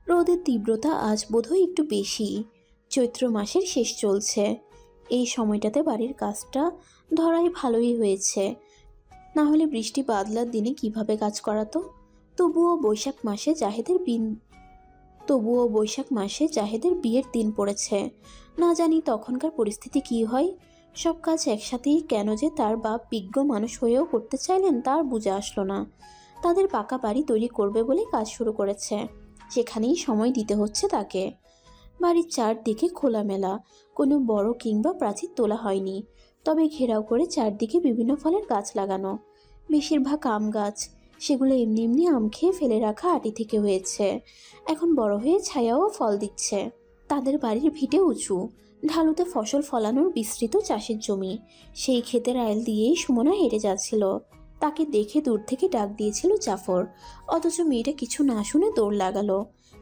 রোদের তীব্রতা আজ বোধহয় একটু বেশি। চৈত্র মাসের শেষ চলছে, এই সময়টাতে বাড়ির কাজটা ধরাই ভালোই হয়েছে, না হলে বৃষ্টি বাদলার দিনে কিভাবে কাজ করাতো। তবুও বৈশাখ মাসে জাহেদের বিয়ের দিন পড়েছে, না জানি তখনকার পরিস্থিতি কি হয়। সব কাজ একসাথেই কেন যে তার বাপ বিজ্ঞ মানুষ হয়েও করতে চাইলেন তার বুঝে আসলো না। তাদের পাকা বাড়ি তৈরি করবে বলে কাজ শুরু করেছে, সেখানেই সময় দিতে হচ্ছে তাকে। বাড়ির চারদিকে খোলামেলা, কোনো বড় কিংবা প্রাচীর তোলা হয়নি, তবে ঘেরাও করে চারদিকে বিভিন্ন ফলের গাছ লাগানো, বেশিরভাগ আম গাছ। সেগুলো এমনি এমনি আম খেয়ে ফেলে রাখা আটি থেকে হয়েছে, এখন বড় হয়ে ছায়াও ফল দিচ্ছে। তাদের বাড়ির ভিটে উঁচু, ঢালুতে ফসল ফলানোর বিস্তৃত চাষের জমি। সেই ক্ষেতের আইল দিয়েই সুমনা হেঁটে যাচ্ছিল, তাকে দেখে দূর থেকে ডাক দিয়েছিল জাফর, অথচ মেয়েটা কিছু না শুনে দৌড় লাগালো।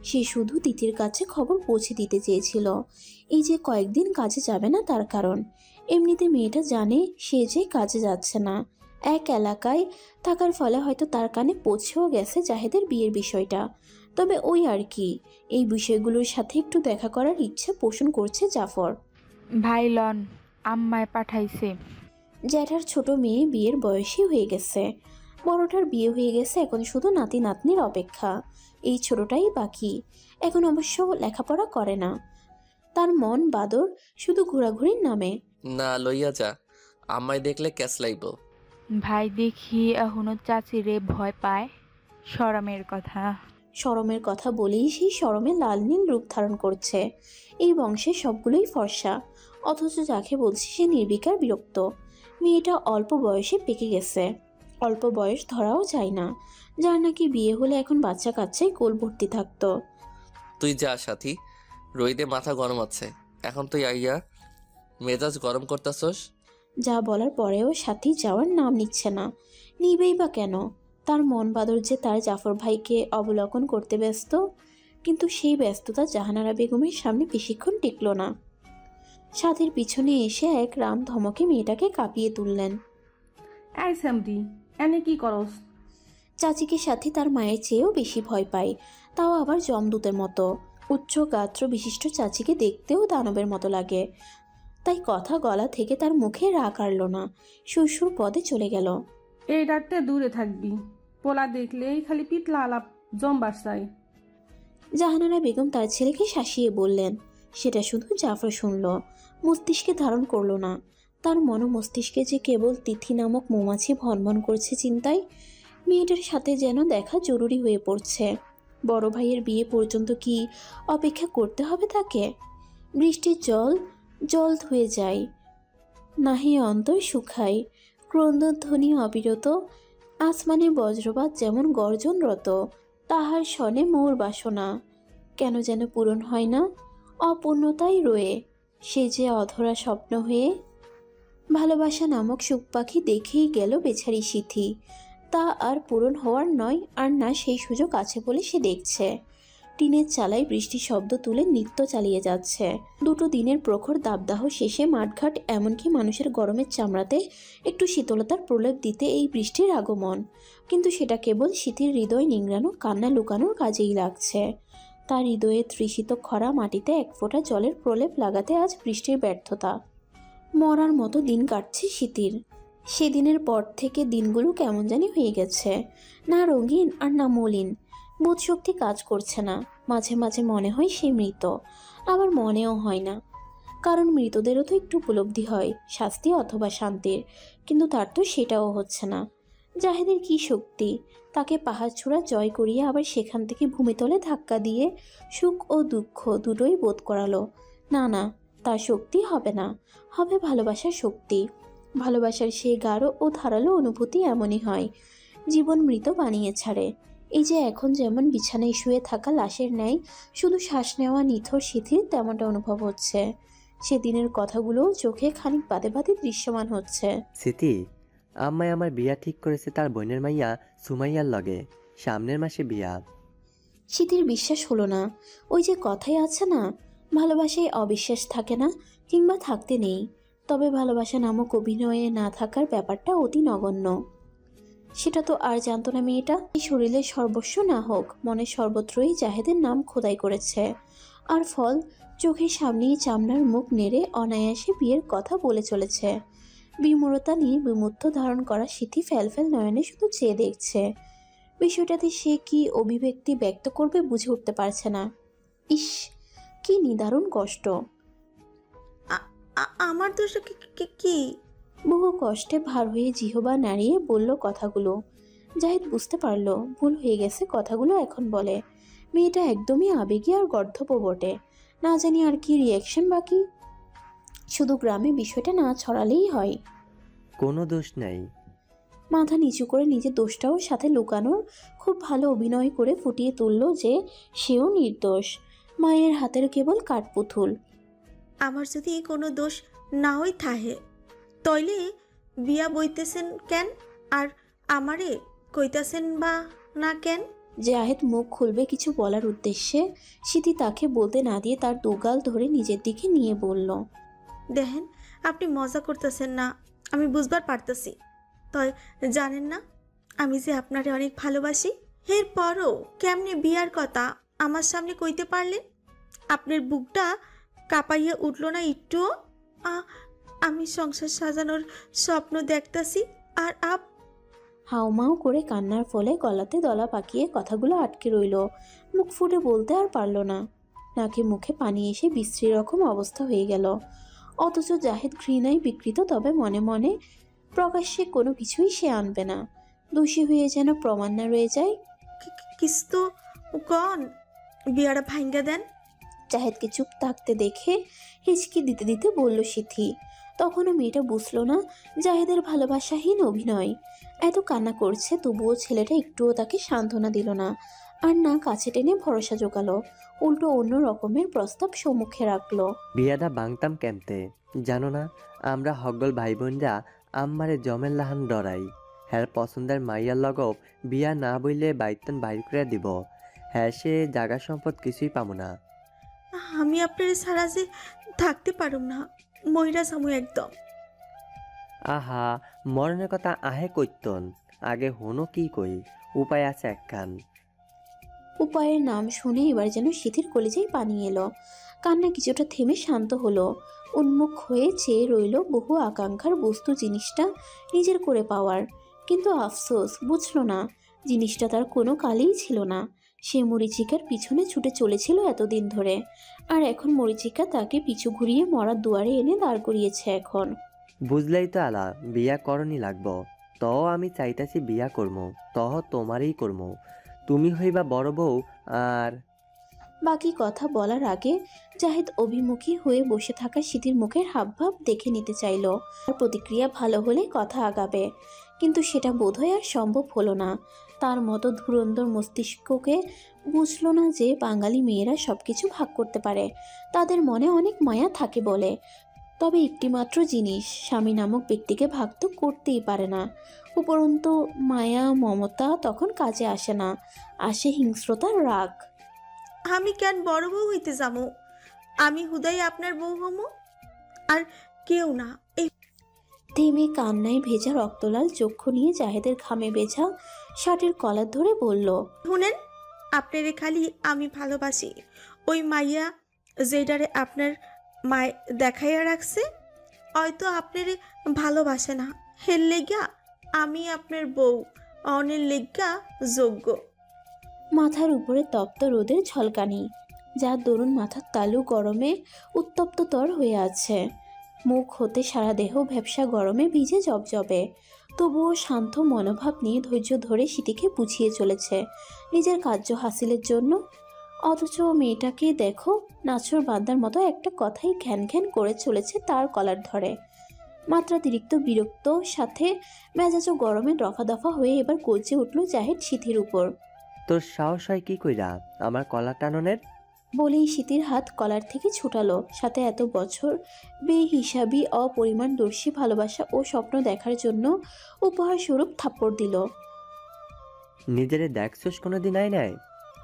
সে শুধু তিতির কাছে খবর পৌঁছে দিতে চেয়েছিল, এই যে কয়েকদিন কাজে যাবে না তার কারণ। এমনিতে মেয়েটা জানে সে যে কাজে যাচ্ছে না, এক এলাকায় থাকার ফলে হয়তো তার কানে পৌঁছেও গেছে জাহেদের বিয়ের বিষয়টা। তবে ওই আর কি, এই বিষয়গুলোর সাথে একটু দেখা করার ইচ্ছে পোষণ করছে জাফর। ভাই লন, আম্মায় পাঠাইছে। জ্যাঠার ছোট মেয়ে বিয়ের বয়সী হয়ে গেছে, বড়টার বিয়ে হয়ে গেছে, এখন শুধু নাতি নাতনির অপেক্ষা। এই ছোটটাই বাকি, এখন অবশ্য লেখাপড়া করে না, তার মন বাদর শুধু ঘোরাঘুরির নামে। না লইয়া যা, আমায় দেখলে ক্যাচ লাইব। ভাই দেখি এখনো চাচিরে ভয় পায়, শরমের কথা বলেই সেই শরমে লাল নীল রূপ ধারণ করছে। এই বংশের সবগুলোই ফর্সা, অথচ যাকে বলছে সে নির্বিকার বিরক্ত। মেয়েটা অল্প বয়সে পেকে গেছে, অল্প বয়স ধরাও যায় না, যার নাকি বিয়ে হলে এখন বাচ্চা কাচ্চাই কোল ভর্তি থাকতো। তুই যা সাথী, রইদে মাথা গরম আছে, এখন তুই আইয়া মেজাজ গরম করতাছস। যা বলার পরেও সাথী যাওয়ার নাম নিচ্ছে না, নিবেই বা কেন? তার মন বাদর যে তার জাফর ভাইকে অবলোকন করতে ব্যস্ত, কিন্তু সেই ব্যস্ততা জাহানারা বেগমের সামনে বেশিক্ষণ টিকল না। সাথীর পিছনে এসে এক রাম ধমকে মেয়েটাকে কাঁপিয়ে তুললেন। কি করস? চাচিকে সাথী তার মায়ের চেয়েও বেশি ভয় পায়, তাও আবার জমদূতের মতো। উচ্চ গাত্র বিশিষ্ট চাচিকে দেখতেও দানবের মতো লাগে, তাই কথা গলা থেকে তার মুখে রাগ আড়ল না, সুরসুর পদে চলে গেল। এই রাতে দূরে থাকবি, পোলা দেখলেই খালি পিতলা আলাপ জম্বার চাই। জাহানারা বেগম তার ছেলেকে শাসিয়ে বললেন, সেটা শুধু জাফর শুনল। মস্তিষ্কে ধারণ করলো না। তার মস্তিষ্কে যে কেবল তিথি নামক মৌমাছি ভনভন করছে চিন্তায়। মেয়েটার সাথে যেন দেখা জরুরি হয়ে পড়ছে। বড় ভাইয়ের বিয়ে পর্যন্ত কি অপেক্ষা করতে হবে তাকে? বৃষ্টির জল ধুয়ে যায়, নাহি অন্তর শুকায়। ক্রন্দধ্বনি অবিরত, আসমানে বজ্রপাত যেমন গর্জনরত। তাহার শনে মোর বাসনা কেন যেন পূরণ হয় না, অপূর্ণতাই রয়ে সে যে অধরা স্বপ্ন হয়ে। ভালোবাসা নামক সুখ পাখি দেখেই গেল বেচারি সিথি। তা আর পূরণ হওয়ার নয়, আর না সেই সুযোগ আছে বলে সে দেখছে। টিনের চালায় বৃষ্টির শব্দ তুলে নৃত্য চালিয়ে যাচ্ছে। দুটো দিনের প্রখর দাবদাহ শেষে মাঠঘাট এমনকি মানুষের গরমের চামড়াতে একটু শীতলতার প্রলেপ দিতে এই বৃষ্টির আগমন। কিন্তু সেটা কেবল সিথির হৃদয় নিংড়ানো, কান্না লুকানোর কাজেই লাগছে। তার হৃদয়ে তৃষিত খরা মাটিতে এক ফোঁটা জলের প্রলেপ লাগাতে আজ বৃষ্টির ব্যর্থতা। মরার মতো দিন কাটছে সিথির। সেদিনের পর থেকে দিনগুলো কেমন জানি হয়ে গেছে, না রঙিন আর না মলিন। বোধশক্তি কাজ করছে না। মাঝে মাঝে মনে হয় সে মৃত, আবার মনেও হয় না। কারণ মৃতদেরও তো একটু উপলব্ধি হয় শাস্তি অথবা শান্তির, কিন্তু তার তো সেটাও হচ্ছে না। জাহেদের কি শক্তি তাকে পাহাড় ছোড়া জয় করিয়ে আবার সেখান থেকে ভূমিতলে ধাক্কা দিয়ে সুখ ও দুঃখ দুটোই বোধ করালো। না না, তার শক্তি হবে না, হবে ভালোবাসার শক্তি। ভালোবাসার সেই গাঢ় ও ধারালো অনুভূতি এমনই হয়, জীবন মৃত বানিয়ে ছাড়ে। এই যে এখন যেমন বিছানায় শুয়ে থাকা লাশের ন্যায় শুধু শ্বাস নেওয়া নিথর শিথিল, তেমনটা অনুভব হচ্ছে। সেদিনের কথাগুলো চোখে খানিক বাদে বাদে দৃশ্যমান হচ্ছে। স্মৃতি, আম্মাই আমার বিয়া ঠিক করেছে তার বোনের মাইয়া সুমাইয়ার লগে। সামনের মাসে বিয়া। শীতের বিশ্বাস হলো না। ওই যে কথাই আছে না, ভালোবাসায় অবিশ্বাস থাকে না, কিংবা থাকতে নেই। তবে ভালোবাসা নামক অভিনয়ে না থাকার ব্যাপারটা অতি নগণ্য। সেটা তো আর জানতো না মেয়েটা। এই শরীরের সর্বস্ব না হোক, মনের সর্বত্রই জাহেদের নাম খোদাই করেছে। আর ফল চোখের সামনেই চামড়ার মুখ নেড়ে অনায়াসে বিয়ের কথা বলে চলেছে। বিমূঢ়তা নিয়ে বিমূর্ত ধারণ করা সিথি ফ্যালফ্যাল নয়নে শুধু চেয়ে দেখছে। বিষয়টাতে সে কি অভিব্যক্তি ব্যক্ত করবে বুঝে উঠতে পারছে না। ইস, কি নিদারুণ কষ্ট। আমার দোষটা কি? বহু কষ্টে ভার হয়ে জিহবা নাড়িয়ে বলল কথাগুলো। জাহিদ বুঝতে পারল ভুল হয়ে গেছে, কথাগুলো এখন বলে। মেয়েটা একদমই আবেগী আর গর্ধব বটে। না জানি আর কি রিয়াকশন বাকি। শুধু গ্রামে বিষয়টা না ছড়ালেই হয়। কোনো দোষ নাই। মাথা নিচু করে নিজের দোষটাও সাথে লুকানোর খুব ভালো অভিনয় করে ফুটিয়ে তুলল যে সেও নির্দোষ, মায়ের হাতের কেবল কাঠপুতুল। আমার যদি কোনো দোষ নাওই থাহে তইলে বিয়া বইতেছেন কেন, আর আমারে কইতাছেন বা না কেন? জাহেদ মুখ খুলবে কিছু বলার উদ্দেশ্যে সিথি তাকে বলতে না দিয়ে তার দুগাল ধরে নিজের দিকে নিয়ে বলল, দেখেন আপনি মজা করতেছেন না, আমি বুঝবার পারতেছি। তই জানেন না আমি যে আপনারে অনেক ভালোবাসি। এরপরও কেমনে বিয়ার কথা আমার সামনে কইতে পারলেন? আপনার বুকটা কাঁপাইয়া উঠল না একটুও? আমি সংসার সাজানোর স্বপ্ন দেখতাছি, আর হাউমাউ করে কান্নার ফলে গলাতে দলা পাকিয়ে কথাগুলো আটকে রইল। মুখ ফুটে বলতে আর পারল না। নাকে মুখে পানি এসে বিশ্রী রকম অবস্থা হয়ে গেল। অথচ জাহেদ ঘৃণায় বিকৃত, তবে মনে মনে প্রকাশ্যে কোনো কিছুই সে আনবে না। দোষী হয়ে যেন প্রমাণ না রয়ে যায়। কিস্তু কন বিয়াটা ভাঙ্গা দেন। জাহেদকে চুপ থাকতে দেখে হিচকি দিতে দিতে বলল সিথি। তখনও মেয়েটা বুঝল না জাহেদের ভালোবাসাহীন অভিনয়। এত কান্না করছে তবুও ছেলেটা একটুও তাকে সান্ত্বনা দিল না, আর না কাছে টেনে ভরসা জোগালো। উল্টো অন্য রকমের প্রস্তাব সম্মুখে রাখলো। বিয়াটা বাংতাম কেমতে জানো না? আমরা হগল ভাই বোনরা আম্মারে জমের লাহান ডরাই। হ্যার পছন্দের মাইয়ার লগও বিয়া না বইলে বাইতন বাইর করে দিব। হ্যাঁ, সে জাগা সম্পদ কিছুই পাবো না। আমি আপনার সারা যে থাকতে পারুম না, মহিরা সামু একদম। আহা, মরণের কথা আহে কইতন, আগে হনো কি কই, উপায় আছে একখান। উপায়ের নাম শুনে এবার যেন সিথির কলেজেই পানি এলো। কান্না কিছুটা থেমে শান্ত হলো। উন্মুখ হয়ে চেয়ে রইল বহু আকাঙ্ক্ষার বস্তু জিনিসটা নিজের করে পাওয়ার। কিন্তু আফসোস, বুঝল না জিনিসটা তার কোনো কালেই ছিল না। সে মরিচিকার পিছনে ছুটে চলেছিল এতদিন ধরে, আর এখন মরিচিকা তাকে পিছু ঘুরিয়ে মরার দুয়ারে এনে দাঁড় করিয়েছে। এখন বুঝলেই তো আলা, বিয়া করণই লাগবো। তহ আমি চাইতাছি বিয়া করমু, তহ তোমারই করমু। তুমি হইবা বড় বউ। আর বাকি কথা বলার আগে জাহিদ অভিমুখী হয়ে বসে থাকা সিথির মুখের হাবভাব দেখে নিতে চাইল। আর প্রতিক্রিয়া ভালো হলে কথা আগাবে, কিন্তু সেটা বোধহয় আর সম্ভব হলো না। তার মতো ধুরন্ধর মস্তিষ্ককে বুঝলো না যে বাঙালি মেয়েরা সবকিছু ভাগ করতে পারে, তাদের মনে অনেক মায়া থাকে বলে। তবে একটিমাত্র জিনিস, স্বামী নামক ব্যক্তিকে ভাগ তো করতেই পারে না। উপরন্তু মায়া মমতা তখন কাজে আসে না, আসে হিংস্রতার রাগ। আমি কেন বড় বউ হইতে যাবো? আমি হুদাই আপনার বউ হমো, আর কেউ না। এই থেমে কান্নায় ভেজা রক্তলাল চক্ষু নিয়ে জাহেদের ঘামে ভেজা শার্টের কলার ধরে বলল, শুনেন, আপনারে খালি আমি ভালোবাসি। ওই মাইয়া যেটারে আপনার মায় দেখাইয়া রাখছে, হয়তো আপনারে ভালোবাসে না। হের লেগা আমি আপনার বউ, অনের লেগা যোগ্য। মাথার উপরে তপ্ত রোদের ঝলকানি, যার দরুন মাথার তালু গরমে উত্তপ্ততর হয়ে আছে। মুখ হতে সারা দেহ ভ্যাপসা গরমে ভিজে জবজবে, তবুও শান্ত মনোভাব নিয়ে ধৈর্য ধরে সিটিকে বুঝিয়ে চলেছে নিজের কার্য হাসিলের জন্য। অথচ মেয়েটাকে দেখো, নাচর বান্দার মতো একটা কথাই ঘ্যান ঘ্যান করে চলেছে তার কলার ধরে। মাত্রাতিরিক্ত বিরক্ত সাথে মেজাজও গরমে দফা দফা হয়ে এবার গর্জে উঠল জাহিদ সিথির উপর। তোর সাহস হয় কি কইরা আমার কলা টাননের? বলেই সিথির হাত কলার থেকে ছুটালো, সাথে এত বছর বেহিসাবি অপরিমাণদর্শী ভালোবাসা ও স্বপ্ন দেখার জন্য উপহার স্বরূপ থাপ্পড় দিল। নিজেরে দেখছোস কোনোদিন আয় নাই?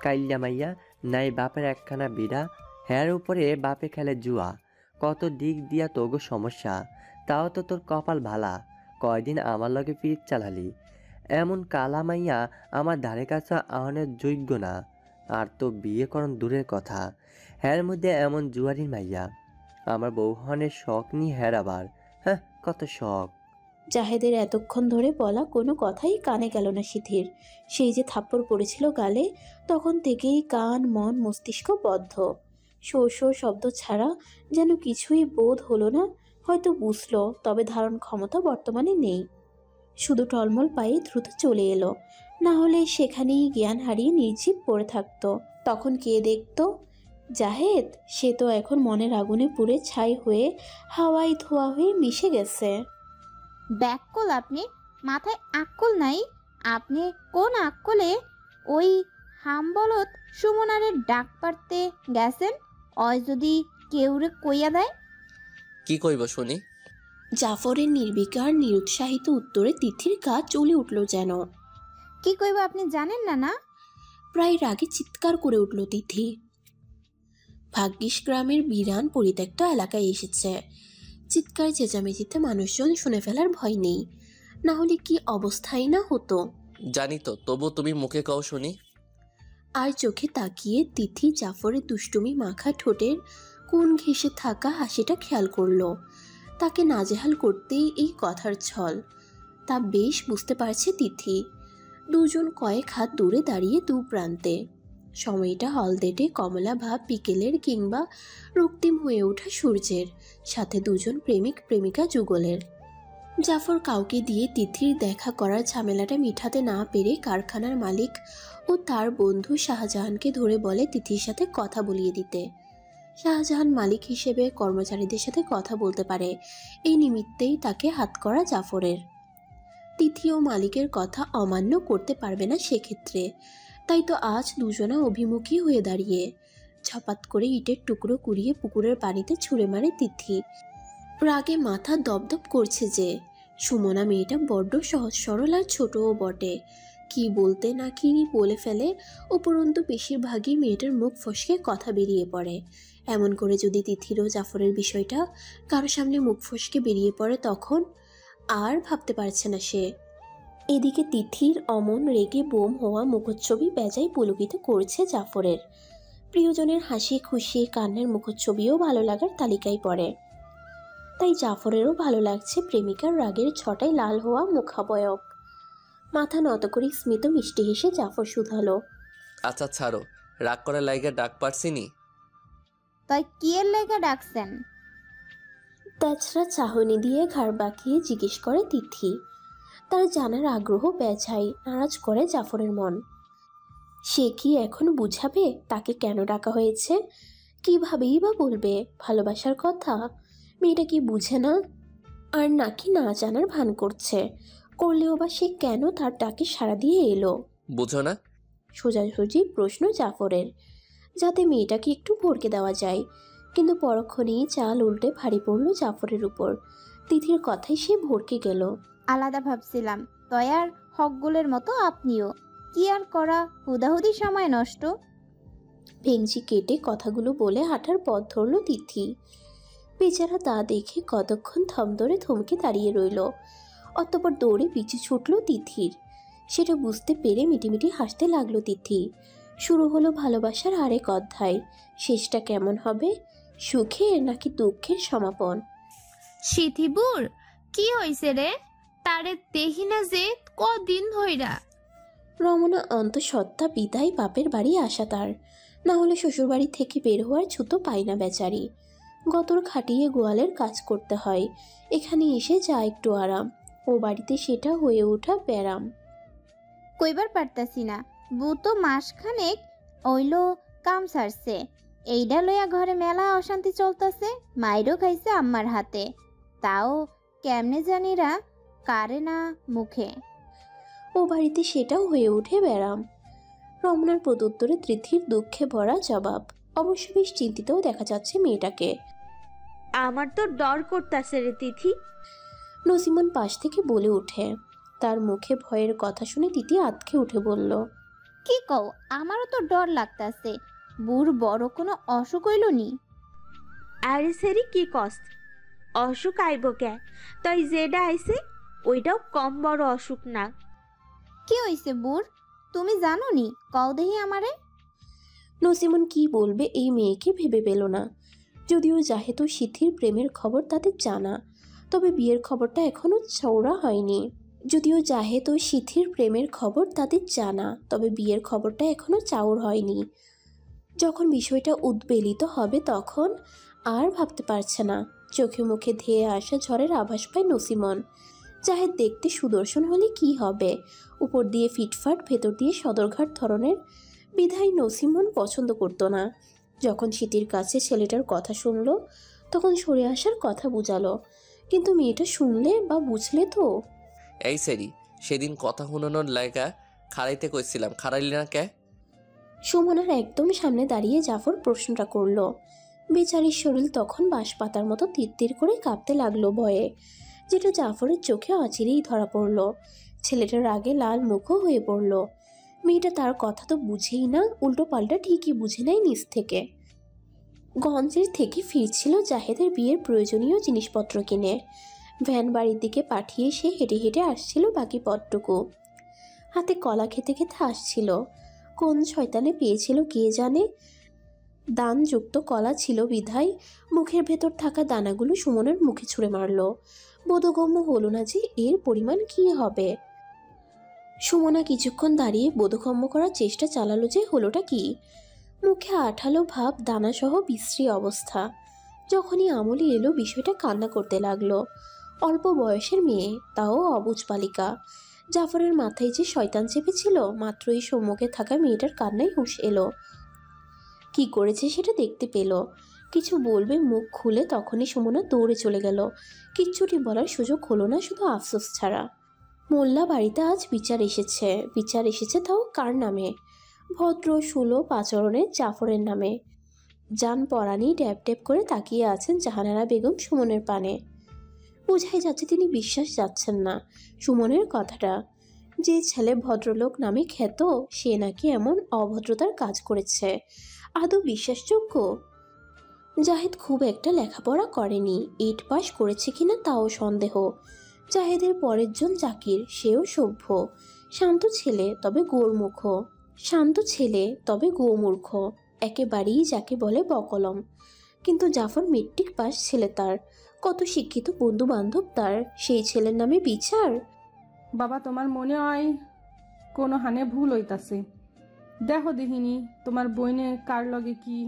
কাইল্লা মাইয়া নাই বাপের একখানা বিড়া, হ্যার উপরে বাপে খেলে জুয়া। কত দিক দিয়া তোগো সমস্যা, তাও তো তোর কপাল ভালা। কয়দিন আমার লগে পিরিত চালালি। এমন কালা মাইয়া আমার ধারে কাছে আহনের যোগ্য না। আর তো বিয়ে করন দূরের কথা, হ্যার মধ্যে এমন জুয়ারির মাইয়া। আমার বৌহনের শখ নি হ্যার আবার, হ্যাঁ কত শখ। জাহেদের এতক্ষণ ধরে বলা কোনো কথাই কানে গেল না সিথির। সেই যে থাপ্পড় পড়েছিল গালে, তখন থেকেই কান মন মস্তিষ্ক বদ্ধ। শো শো শব্দ ছাড়া যেন কিছুই বোধ হলো না। হয়তো বুঝলো, তবে ধারণ ক্ষমতা বর্তমানে নেই। শুধু টলমল পায়ে দ্রুত চলে এলো, না হলে সেখানেই জ্ঞান হারিয়ে নির্জীব পড়ে থাকতো। তখন কে দেখতো? জাহেদ। সে তো এখন মনের আগুনে পুড়ে ছাই হয়ে হাওয়ায় ধোয়া হয়ে মিশে গেছে। ব্যাককল আপনি, মাথায় আক্কল নাই? আপনি কোন আক্কলে ওই হামবলত সুমনারে ডাক পারতে গেছেন? অয় যদি কেউরে কইয়া দেয়। কি কইব শুনি? জাফরের নির্বিকার নিরুৎসাহিত উত্তরে তিথির গা চলে উঠল যেন। কি কইব আপনি জানেন না? না প্রায় রাগে চিৎকার করে উঠল তিথি। ভাগ্যিস গ্রামের বিরান পরিত্যক্ত এলাকায় এসেছে, চিৎকার চেঁচামেচিতে মানুষজন শুনে ফেলার ভয় নেই, না হলে কি অবস্থাই না হতো। জানি তো, তবু তুমি মুখে কও শুনি। আর চোখে তাকিয়ে তিথি জাফরের দুষ্টুমি মাখা ঠোঁটের কোন ঘেঁষে থাকা হাসিটা খেয়াল করলো। তাকে নাজেহাল করতেই এই কথার ছল, তা বেশ বুঝতে পারছে তিথি। দুজন কয়েক হাত দূরে দাঁড়িয়ে দু প্রান্তে। সময়টা হলদেটে কমলা ভাব বিকেলের কিংবা রক্তিম হয়ে ওঠা সূর্যের, সাথে দুজন প্রেমিক প্রেমিকা যুগলের। জাফর কাউকে দিয়ে তিথির দেখা করার ঝামেলাটা মিঠাতে না পেরে কারখানার মালিক ও তার বন্ধু শাহজাহানকে ধরে বলে তিথির সাথে কথা বলিয়ে দিতে। শাহজাহান মালিক হিসেবে কর্মচারীদের সাথে কথা বলতে পারে, এই নিমিত্তেই তাকে হাতকড়া জাফরের। তিথি ও মালিকের কথা অমান্য করতে পারবে না সেক্ষেত্রে। তাই তো আজ দুজনা অভিমুখী হয়ে দাঁড়িয়ে। ঝপাত করে ইটের টুকরো কুড়িয়ে পুকুরের পানিতে ছুঁড়ে মারে তিথি। রাগে মাথা দপদপ করছে যে। সুমনা মেয়েটা বড্ড সহজ সরল আর ছোটও বটে, কি বলতে না কি বলে ফেলে। উপরন্তু বেশিরভাগই মেয়েটার মুখ ফসকে কথা বেরিয়ে পড়ে। এমন করে যদি তিথির ও জাফরের বিষয়টা কারো সামনে মুখ ফসকে বেরিয়ে পড়ে, তখন আর ভাবতে পারছে না সে। এদিকে তিথির অমন রেগে বোম হওয়া মুখচ্ছবি বেজায় পুলকিত করছে জাফরের। প্রিয়জনের হাসি খুশি কান্নার মুখচ্ছবিও ভালো লাগার তালিকায় পড়ে। তাই জাফরেরও ভালো লাগছে প্রেমিকার রাগের ছটায় লাল হওয়া মুখাবয়ব। মাথা নত করে স্মিত মিষ্টি হেসে জাফর শুধালো, আচ্ছা ছাড়ো, রাগ করে লাইগা ডাক পারছিনি। তাই কি এর লেগে ডাকছেন? তেজরা চাহনি দিয়ে ঘাড় বাঁকিয়ে জিজ্ঞেস করে তিথি। তার জানার আগ্রহ বেজায় নারাজ করে জাফরের মন। সে কি এখন বুঝাবে তাকে কেন ডাকা হয়েছে? কিভাবেই বা বলবে ভালোবাসার কথা? মেয়েটা কি বুঝে না? আর নাকি না জানার ভান করছে? করলেও বা সে কেন তার ডাকে সাড়া দিয়ে এলো? বুঝো না? সোজাসুজি প্রশ্ন জাফরের, যাতে মেয়েটাকে একটু ভরকে দেওয়া যায়। কিন্তু পরক্ষণেই চাল উল্টে ভারী পড়ল জাফরের উপর। তিথির কথায় সে ভরকে গেল। আলাদা ভাবছিলাম, তয়ার হকগুলের মতো আপনিও। কি আর করা, হুদাহুদি সময় নষ্ট। ভেংচি কেটে কথাগুলো বলে হাঁটার পথ ধরল তিথি। বেচারা তা দেখে কতক্ষণ থম ধরে থমকে দাঁড়িয়ে রইল। অতঃপর দৌড়ে পিছু ছুটল তিথির। সেটা বুঝতে পেরে মিটিমিটি হাসতে লাগলো তিথি। শুরু হলো ভালোবাসার আরেক অধ্যায়। শেষটা কেমন হবে? সুখের নাকি দুঃখের সমাপন? সিথিবুর, কি হইছে রে? তারে দেখি না যে কদিন ধইরা। রমনা অন্তঃসত্ত্বা বিদায় বাপের বাড়ি আসা তার, না হলে শ্বশুরবাড়ি থেকে বের হওয়ার ছুতো পায় না বেচারি। গতর খাটিয়ে গোয়ালের কাজ করতে হয়, এখানে এসে যা একটু আরাম। ও বাড়িতে সেটা হয়ে ওঠা ব্যারাম। কইবার পারতাছি না, বউ তো মাসখানেক ওইল কাম সারছে। এইডা লইয়া ঘরে মেলা অশান্তি চলতেছে। মাইরও খাইছে আম্মার হাতে, তাও কেমনে জানিরা কারে না মুখে। ও বাড়িতে সেটাও হয়ে ওঠে ব্যারাম। রমনার প্রত্যুত্তরে তৃথির দুঃখে ভরা জবাব। অবশ্য বেশ চিন্তিতও দেখা যাচ্ছে মেয়েটাকে। আমার তো ডর করতাছে রে তিথি। নসিমন পাশ থেকে বলে ওঠে। তার মুখে ভয়ের কথা শুনে তিথি আতকে উঠে বলল, কি কও, আমারও তো ডর লাগতাছে। বুর বড় কোনো অসুখ হইল নি? আরে সেরি কি কষ্ট, অসুখ আইব কে? তাই যেটা আইছে ওইটাও কম বড় অসুখ না। কি হইছে বুর, তুমি জানো নি? কও দেহি আমারে। নসিমন কি বলবে এই মেয়েকে ভেবে পেল না। যদিও জাহেদ ও সিথির প্রেমের খবর তাদের জানা, তবে বিয়ের খবরটা এখনো চওড়া হয়নি। যদিও জাহেদ ও সিথির প্রেমের খবর তাদের জানা, তবে বিয়ের খবরটা এখনো চাউর হয়নি। যখন বিষয়টা উদ্বেলিত হবে তখন আর ভাবতে পারছে না। চোখে মুখে ধেয়ে আসা ঝড়ের আভাস পায় নসিমন। জাহেদ দেখতে সুদর্শন হলে কি হবে, উপর দিয়ে ফিটফাট ভেতর দিয়ে সদরঘাট ধরনের, বিধায় নসিমন পছন্দ করতো না। যখন সিথির কাছে ছেলেটার কথা শুনলো তখন সরে আসার কথা বুঝালো, কিন্তু মেয়েটা শুনলে বা বুঝলে তো। এই সেরি, সেদিন কথা শুনানোর লাইগা খাড়াইতে কইছিলাম, খাড়াইলি না কে? সুমনার একদম সামনে দাঁড়িয়ে জাফর প্রশ্নটা করলো। বেচারির শরীর তখন বাঁশপাতার মতো তিরতির করে কাঁপতে লাগলো ভয়ে, যেটা জাফরের চোখে অচিরেই ধরা পড়লো। ছেলেটার আগে লাল মুখও হয়ে পড়লো। মেয়েটা তার কথা তো বুঝেই না, উল্টো পাল্টা ঠিকই বুঝে নেয় নিজ থেকে। গঞ্জের থেকে ফিরছিল জাহেদের বিয়ের প্রয়োজনীয় জিনিসপত্র কিনে। ভ্যান বাড়ির দিকে পাঠিয়ে সে হেঁটে হেঁটে আসছিল বাকি পথটুকু। হাতে কলা খেতে খেতে আসছিল। কোন শয়তানে পেয়েছিল কে জানে। দানযুক্ত কলা ছিল বিধায় মুখের ভেতর থাকা দানাগুলো সুমনের মুখে ছুঁড়ে মারল। বোধগম্য হলো না যে এর পরিমাণ কি হবে। সুমনা কিছুক্ষণ দাঁড়িয়ে বোধগম্য করার চেষ্টা চালালো যে হলোটা কি। মুখে আঠালো ভাব, দানাসহ বিশ্রী অবস্থা। যখনই আমলি এলো বিষয়টা কান্না করতে লাগলো। অল্প বয়সের মেয়ে, তাও অবুঝ বালিকা। জাফরের মাথায় যে শয়তান চেপেছিল, মাত্রই সম্মুখে থাকা মেয়েটার কান্নায় হুঁশ এলো। কি করেছে সেটা দেখতে পেল। কিছু বলবে মুখ খুলে তখনই সুমনা দৌড়ে চলে গেল। কিচ্ছুটি বলার সুযোগ হলো না, শুধু আফসোস ছাড়া। মোল্লা বাড়িতে আজ বিচার এসেছে। বিচার এসেছে তাও কার নামে? ভদ্র সুলভ আচরণের জাফরের নামে। জান পরানি ট্যাপ ট্যাপ করে তাকিয়ে আছেন জাহানারা বেগম সুমনের পানে। বোঝাই যাচ্ছে তিনি বিশ্বাস যাচ্ছেন না সুমনের কথাটা। যে ছেলে ভদ্রলোক নামে খ্যাত, সে নাকি এমন অভদ্রতার কাজ করেছে, আদৌ বিশ্বাসযোগ্য? জাহেদ খুব একটা লেখাপড়া করেনি, 8 পাস করেছে কিনা তাও সন্দেহ। জাহেদের পরের জন জাকির, সেও সভ্য, শান্ত ছেলে তবে গোমূর্খ। শান্ত ছেলে তবে গোমূর্খ, একেবারেই যাকে বলে বকলম। কিন্তু জাফর মেট্রিক পাস ছেলে, তার কত শিক্ষিত বন্ধু বান্ধব তার, সেই ছেলের নামে বিচার? বাবা, তোমার মনে হয় কোনো হানে ভুল হইতাছে। দেখো দেখিনি তোমার বইনে কার লগে কি।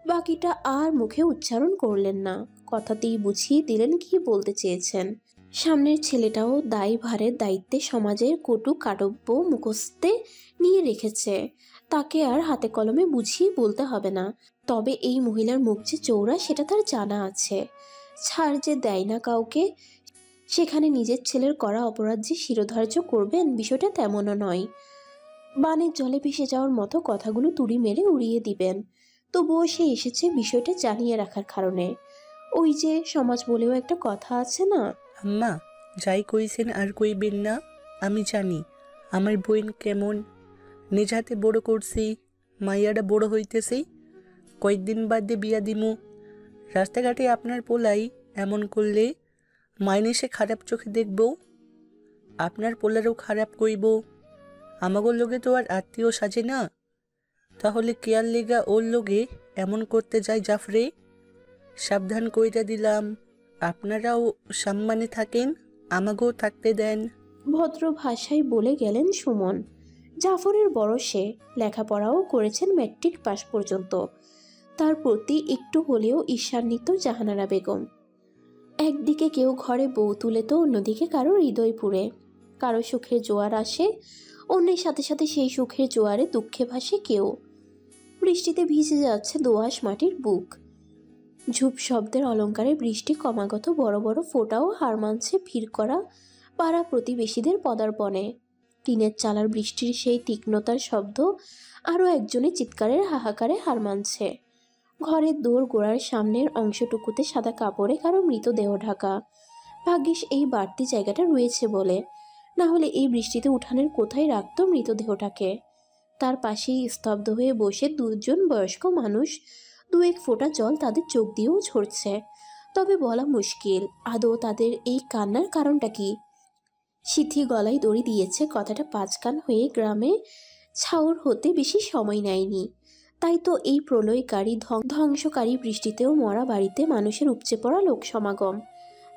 বাকিটা আর মুখে উচ্চারণ করলেন না, কথাতেই বুঝিয়ে দিলেন কি বলতে চেয়েছেন। সামনের ছেলেটাও দায়ভারের দায়িত্বে সমাজের কটু কাটব্য মুখস্থে নিয়ে রেখেছে, তাকে আর হাতে কলমে বুঝিয়ে বলতে হবে না। তবে এই মহিলার মুখ যে চৌড়া সেটা তার জানা আছে। ছাড় যে দেয় না কাউকে, সেখানে নিজের ছেলের করা অপরাধ যে শিরোধার্য করবেন বিষয়টা তেমনও নয়। বানের জলে ভেসে যাওয়ার মতো কথাগুলো তুড়ি মেরে উড়িয়ে দিবেন। তবুও সে এসেছে বিষয়টা জানিয়ে রাখার কারণে। ওই যে সমাজ বলেও একটা কথা আছে না? আম্মা, যাই কইছেন আর কইবেন না, আমি জানি আমার বোন কেমন। নিজ হাতে বড় করছি, মাইয়াটা বড় হইতেছি, কয়েকদিন বাদে বিয়া দিমু। রাস্তাঘাটে আপনার পোলাই এমন করলে মাইনে সে খারাপ চোখে দেখব, আপনার পোলারও খারাপ কইব। আমাগোর লোকে তো আর আত্মীয় সাজে না, তাহলে কেয়ার লেগা ওর লোকে এমন করতে যায় জাফরে। সাবধান কইরা দিলাম, আপনারাও সম্মানে থাকেন, আমাকেও থাকতে দেন। ভদ্র ভাষায় বলে গেলেন সুমন। জাফরের বয়সে লেখাপড়াও করেছেন ম্যাট্রিক পাস পর্যন্ত। তার প্রতি একটু হলেও ঈর্ষান্বিত জাহানারা বেগম। একদিকে কেউ ঘরে বউ তুলে তো অন্যদিকে কারো হৃদয় পুড়ে। কারো সুখের জোয়ার আসে, অন্যের সাথে সাথে সেই সুখের জোয়ারে দুঃখে ভাসে কেউ। বৃষ্টিতে ভিজে যাচ্ছে দোআঁশ মাটির বুক। ঝুপ শব্দের অলঙ্কারে বৃষ্টি ক্রমাগত বড় বড় ফোঁটাও হার মানছে ভিড় করা পাড়া প্রতিবেশীদের পদার্পণে। টিনের চালার বৃষ্টির সেই তীক্ষ্ণতার শব্দ আরও একজনের চিৎকারের হাহাকারে হার মানছে। ঘরের দোর গোড়ার সামনের অংশটুকুতে সাদা কাপড়ে কারো মৃতদেহ ঢাকা। ভাগ্যিস এই বাড়তি জায়গাটা রয়েছে বলে, না হলে এই বৃষ্টিতে উঠানের কোথায় রাখত মৃতদেহটাকে। তার পাশেই স্তব্ধ হয়ে বসে দুজন বয়স্ক মানুষ, দু এক ফোঁটা জল তাদের চোখ দিয়েও ঝরছে। তবে বলা মুশকিল আদৌ তাদের এই কান্নার কারণটা কি। সিথি গলায় দড়ি দিয়েছে কথাটা পাঁচকান হয়ে গ্রামে ছাউর হতে বেশি সময় নেয়নি। তাই তো এই প্রলয়কারী ধ্বংসকারী বৃষ্টিতেও মরা বাড়িতে মানুষের উপচে পড়া লোক সমাগম।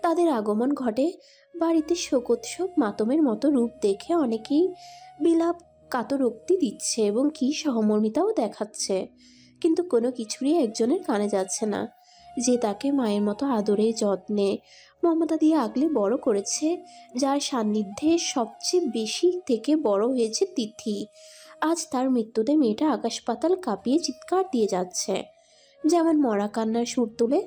তাদের আগমন ঘটে বাড়িতে শোকোৎসব মাতমের মতো রূপ দেখে অনেকেই বিলাপ কাতরোক্তি দিচ্ছে এবং কি সহমর্মিতাও দেখাচ্ছে, কিন্তু কোনো কিছুরই একজনের কানে যাচ্ছে না। যে তাকে মায়ের মতো আদরে যত্নে মমতা দিয়ে আগলে বড় করেছে, যার সান্নিধ্যে সবচেয়ে বেশি থেকে বড় হয়েছে তিথি, আজ তার মৃত্যুতে মেয়েটা আকাশ পাতাল কাঁপিয়ে চিৎকার দিয়ে যাচ্ছে, যেমন মরা কান্নার সুর তুলে।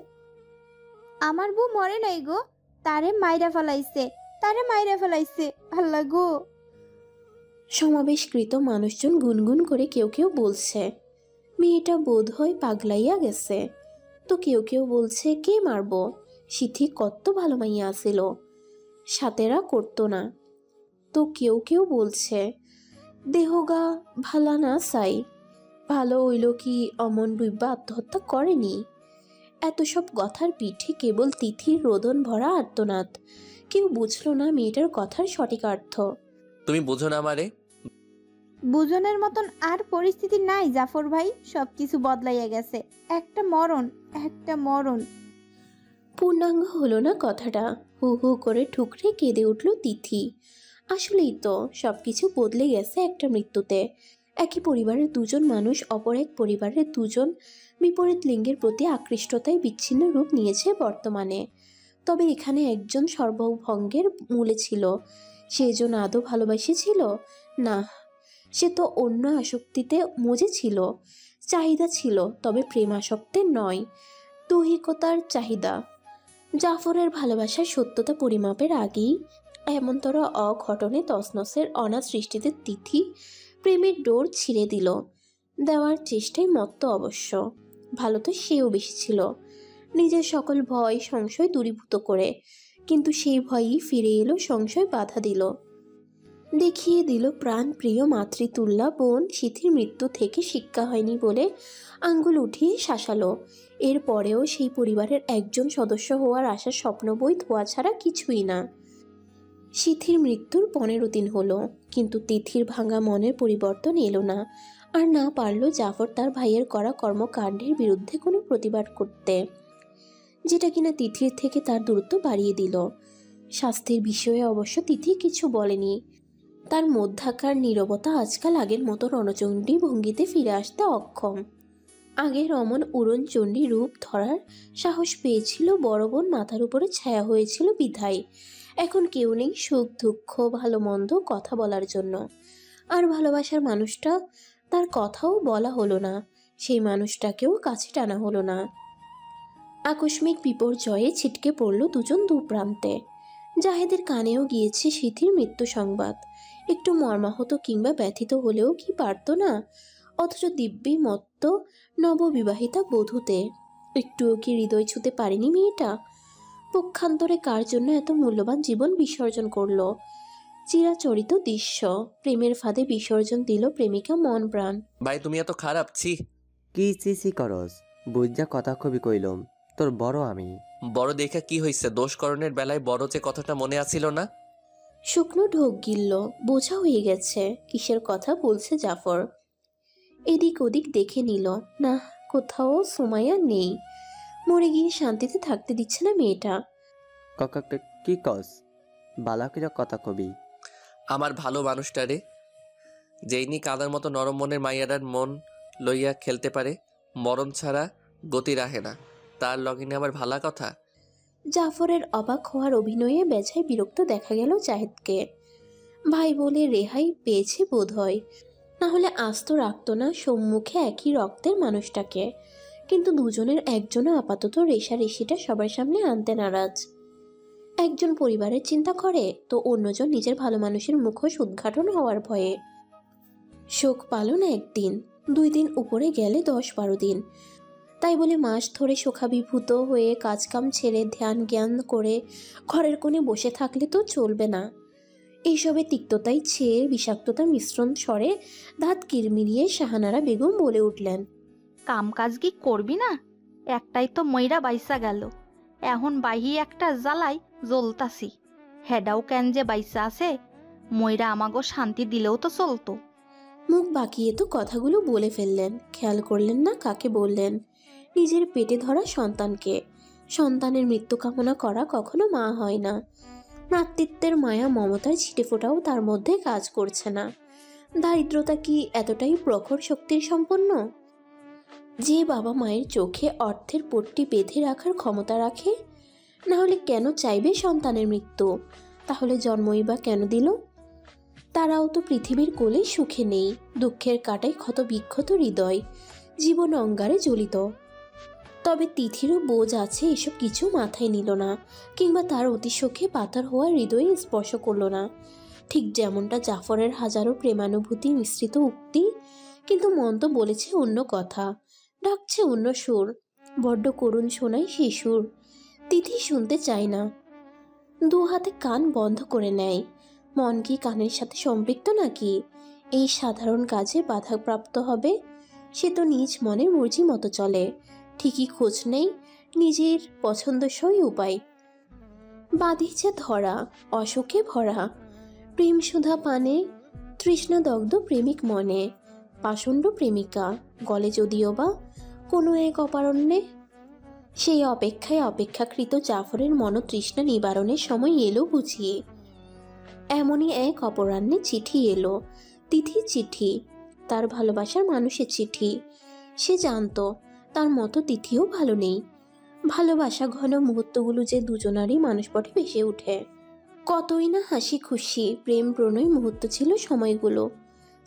আমার বউ মরে নাই গো, তারে মাইরা ফেলাইছে, তারে মাইরা ফেলাইছে, আল্লাহ গো। সমাবেশকৃত মানুষজন গুনগুন করে কেউ কেউ বলছে মেয়েটা বোধ হয় পাগলাইয়া গেছে। তো কেউ কেউ বলছে কে মারব, সিথি কত ভালো মাইয়া আসিল, সাতেরা করতো না। তো কেউ কেউ বলছে দেহগা ভালা না চাই, ভালো হইল কি অমন ডুইবা আত্মহত্যা করেনি। এত সব কথার পিঠে কেবল তিথির রোদন ভরা আর্তনাদ। কেউ বুঝলো না মেয়েটার কথার সঠিক অর্থ। তুমি বুঝো না আমারে? বুঝনের মতন আর পরিস্থিতি নাই জাফর ভাই, সবকিছু বদলাইয়া গেছে। একটা মরণ, একটা মরণ। পূর্ণাঙ্গ হলো না কথাটা। হু হু করে ঠুকরে কেঁদে উঠল তিথি। আসলেই তো সবকিছু বদলে গেছে একটা মৃত্যুতে। একই পরিবারের দুজন মানুষ অপর এক পরিবারের দুজন বিপরীত লিঙ্গের প্রতি আকৃষ্টতায় বিচ্ছিন্ন রূপ নিয়েছে বর্তমানে। তবে এখানে একজন সর্বভঙ্গের মূলে ছিল, সেজন আদৌ ভালোবাসেছিল না, সে তো অন্য আসক্তিতে মজে ছিল। চাহিদা ছিল, তবে প্রেম আসক্তের নয়, দৈহিকতার চাহিদা। জাফরের ভালোবাসার সত্যতা পরিমাপের আগেই এমনতর অঘটনে তসনসের অনাথ সৃষ্টিতে তিথি প্রেমের ডোর ছিঁড়ে দিল। দেওয়ার চেষ্টায় মত্ত অবশ্য, ভালো তো সেও বেশি ছিল, নিজের সকল ভয় সংশয় দূরীভূত করে। কিন্তু সেই ভয়ই ফিরে এলো, সংশয় বাধা দিল, দেখিয়ে দিল প্রাণ প্রিয় মাতৃতুল্যা বোন সিথির মৃত্যু থেকে শিক্ষা হয়নি বলে আঙ্গুল উঠিয়ে শাসালো। এরপরেও সেই পরিবারের একজন সদস্য হওয়ার আশার স্বপ্ন বই ধোয়া ছাড়া কিছুই না। সিথির মৃত্যুর 15 দিন হলো, কিন্তু তিথির ভাঙা মনের পরিবর্তন এলো না। আর না পারল জাফর তার ভাইয়ের করা কর্মকাণ্ডের বিরুদ্ধে কোনো প্রতিবাদ করতে, যেটা কিনা তিথির থেকে তার দূরত্ব বাড়িয়ে দিল। স্বাস্থ্যের বিষয়ে অবশ্য তিথি কিছু বলেনি, তার মধ্যাকার নীরবতা আজকাল আগের মতো রণচণ্ডী ভঙ্গিতে ফিরে আসতে অক্ষম। আগে রমন উড়নচণ্ডী রূপ ধরার সাহস পেয়েছিল, বড় বোন মাথার উপরে ছায়া হয়েছিল বিধায়। এখন কেউ নেই সুখ দুঃখ ভালো মন্দ কথা বলার জন্য। আর ভালোবাসার মানুষটা, তার কথাও বলা হলো না, সেই মানুষটাকেও কাছে টানা হলো না। আকস্মিক বিপর্যয়ে ছিটকে পড়ল দুজন দু প্রান্তে। জাহেদের কানেও গিয়েছে সিথির মৃত্যু সংবাদ। একটু মর্মাহত কিংবা ব্যথিত হলেও কি পারত না? অথচ দিব্যি মত্ত নববিবাহিতা বধূতে একটুও কি হৃদয় ছুঁতে পারেনি মেয়েটা? পক্ষান্তরে কার জন্য এত মূল্যবান জীবন বিসর্জন করল? চিরাচরিত দৃশ্য, প্রেমের ফাঁদে বিসর্জন দিল প্রেমিকা মন প্রাণ। ভাই তুমি এত খারাপ, ছি। কি চি করস? বুঝা কথা কবি কইলম, তোর বড় আমি। বড় দেখা কি হইছে? দোষকরণের বেলায় বড় যে কথাটা মনে আছিল না? শুকনো ঢোক গিলল, বোঝা হয়ে গেছে কিসের কথা বলছে জাফর। এদিক ওদিক দেখে নিল, না কোথাও সুমাইয়া নেই। মরে গিয়ে শান্তিতে থাকতে দিচ্ছে না মেয়েটা। কি কস? বালাকিরা কথা কবি। আমার ভালো মানুষটারে, যেইনি কাদার মতো নরম মনের মাইয়ারার মন লইয়া খেলতে পারে, মরণ ছাড়া গতি রাখে না, তার লগিনে আমার ভালা কথা। জাফরের অবাক হওয়ার অভিনয়ে বেজায় বিরক্ত দেখা গেল জাহেদকে। ভাই বলে রেহাই পেয়েছে বোধ হয়, না হলে আস্ত রাখত না সম্মুখে একই রক্তের মানুষটাকে। কিন্তু দুজনের একজনও আপাতত রেশারেশিটা সবার সামনে আনতে নারাজ। একজন পরিবারের চিন্তা করে, তো অন্যজন নিজের ভালো মানুষের মুখোশ উদ্ঘাটন হওয়ার ভয়ে। শোক পালন একদিন, 2 দিন উপরে গেলে 10-12 দিন। তাই বলে মাস ধরে শোকাভিভূত হয়ে কাজকাম ছেড়ে ধ্যান জ্ঞান করে ঘরের কোণে বসে থাকলে তো চলবে না। এইসবে তিক্ততাই ছেয়ে বিষাক্ততা মিশ্রণ স্বরে দাঁত কিরমিরিয়ে শাহানারা বেগম বলে উঠলেন, কাম কাজ কি করবি না? একটাই তো ময়রা বাইসা গেল, এখন বাহি একটা জ্বালাই জ্বলতাছি। হেডাও কেন যে বাইসা আছে, ময়রা আমাগো শান্তি দিলেও তো চলতো। মুখ বাঁকিয়ে তো কথাগুলো বলে ফেললেন, খেয়াল করলেন না কাকে বললেন। নিজের পেটে ধরা সন্তানকে। সন্তানের মৃত্যু কামনা করা কখনো মা হয় না। মাতৃত্বের মায়া মমতার ছিটেফোঁটাও তার মধ্যে কাজ করছে না। দারিদ্রতা কি এতটাই প্রখর শক্তির সম্পন্ন? যে বাবা মায়ের চোখে অর্থের পট্টি বেঁধে রাখার ক্ষমতা রাখে, না হলে কেন চাইবে সন্তানের মৃত্যু? তাহলে জন্মই বা কেন দিল? তারাও তো পৃথিবীর কোলে সুখে নেই, দুঃখের কাটায় ক্ষত বিক্ষত হৃদয়, জীবন অঙ্গারে জ্বলিত। তবে তিথিরও বোঝ আছে, এসব কিছু মাথায় নিল না, কিংবা তার অতিশোকে পাথর হওয়া হৃদয়ে স্পর্শ করল না। ঠিক যেমনটা জাফরের হাজারো প্রেমানুভূতি মিশ্রিত উক্তি, কিন্তু মন তো বলেছে অন্য কথা, ডাকছে অন্য সুর। বড্ড করুণ শোনায় সেই সুর। তিথি শুনতে চায় না, 2 হাতে কান বন্ধ করে নেয়। মন কি কানের সাথে সম্পৃক্ত নাকি? এই সাধারণ কাজে বাধাপ্রাপ্ত হবে? সে তো নিজ মনের মর্জি মতো চলে, ঠিকই খোঁজ নেই নিজের পছন্দসই উপায়। বাঁধিছে ধরা, অশোকে ভরা, প্রেম সুধা পানে তৃষ্ণাদগ্ধ প্রেমিক মনে, পাষণ্ড প্রেমিকা গলে যদিও বা কোনো এক অপারণ্যে। সেই অপেক্ষায় অপেক্ষাকৃত জাফরের মনোতৃষ্ণা নিবারণের সময় এলো বুঝিয়ে। এমনই এক অপরাহ্নে চিঠি এলো, তিথির চিঠি, তার ভালোবাসার মানুষের চিঠি। সে জানতো তার মতো তিথিও ভালো নেই। ভালোবাসা ঘন মুহূর্তগুলো যে দুজনারই মানসপটে ভেসে ওঠে। কতই না হাসি খুশি প্রেম প্রণয় মুহূর্ত ছিল সময়গুলো।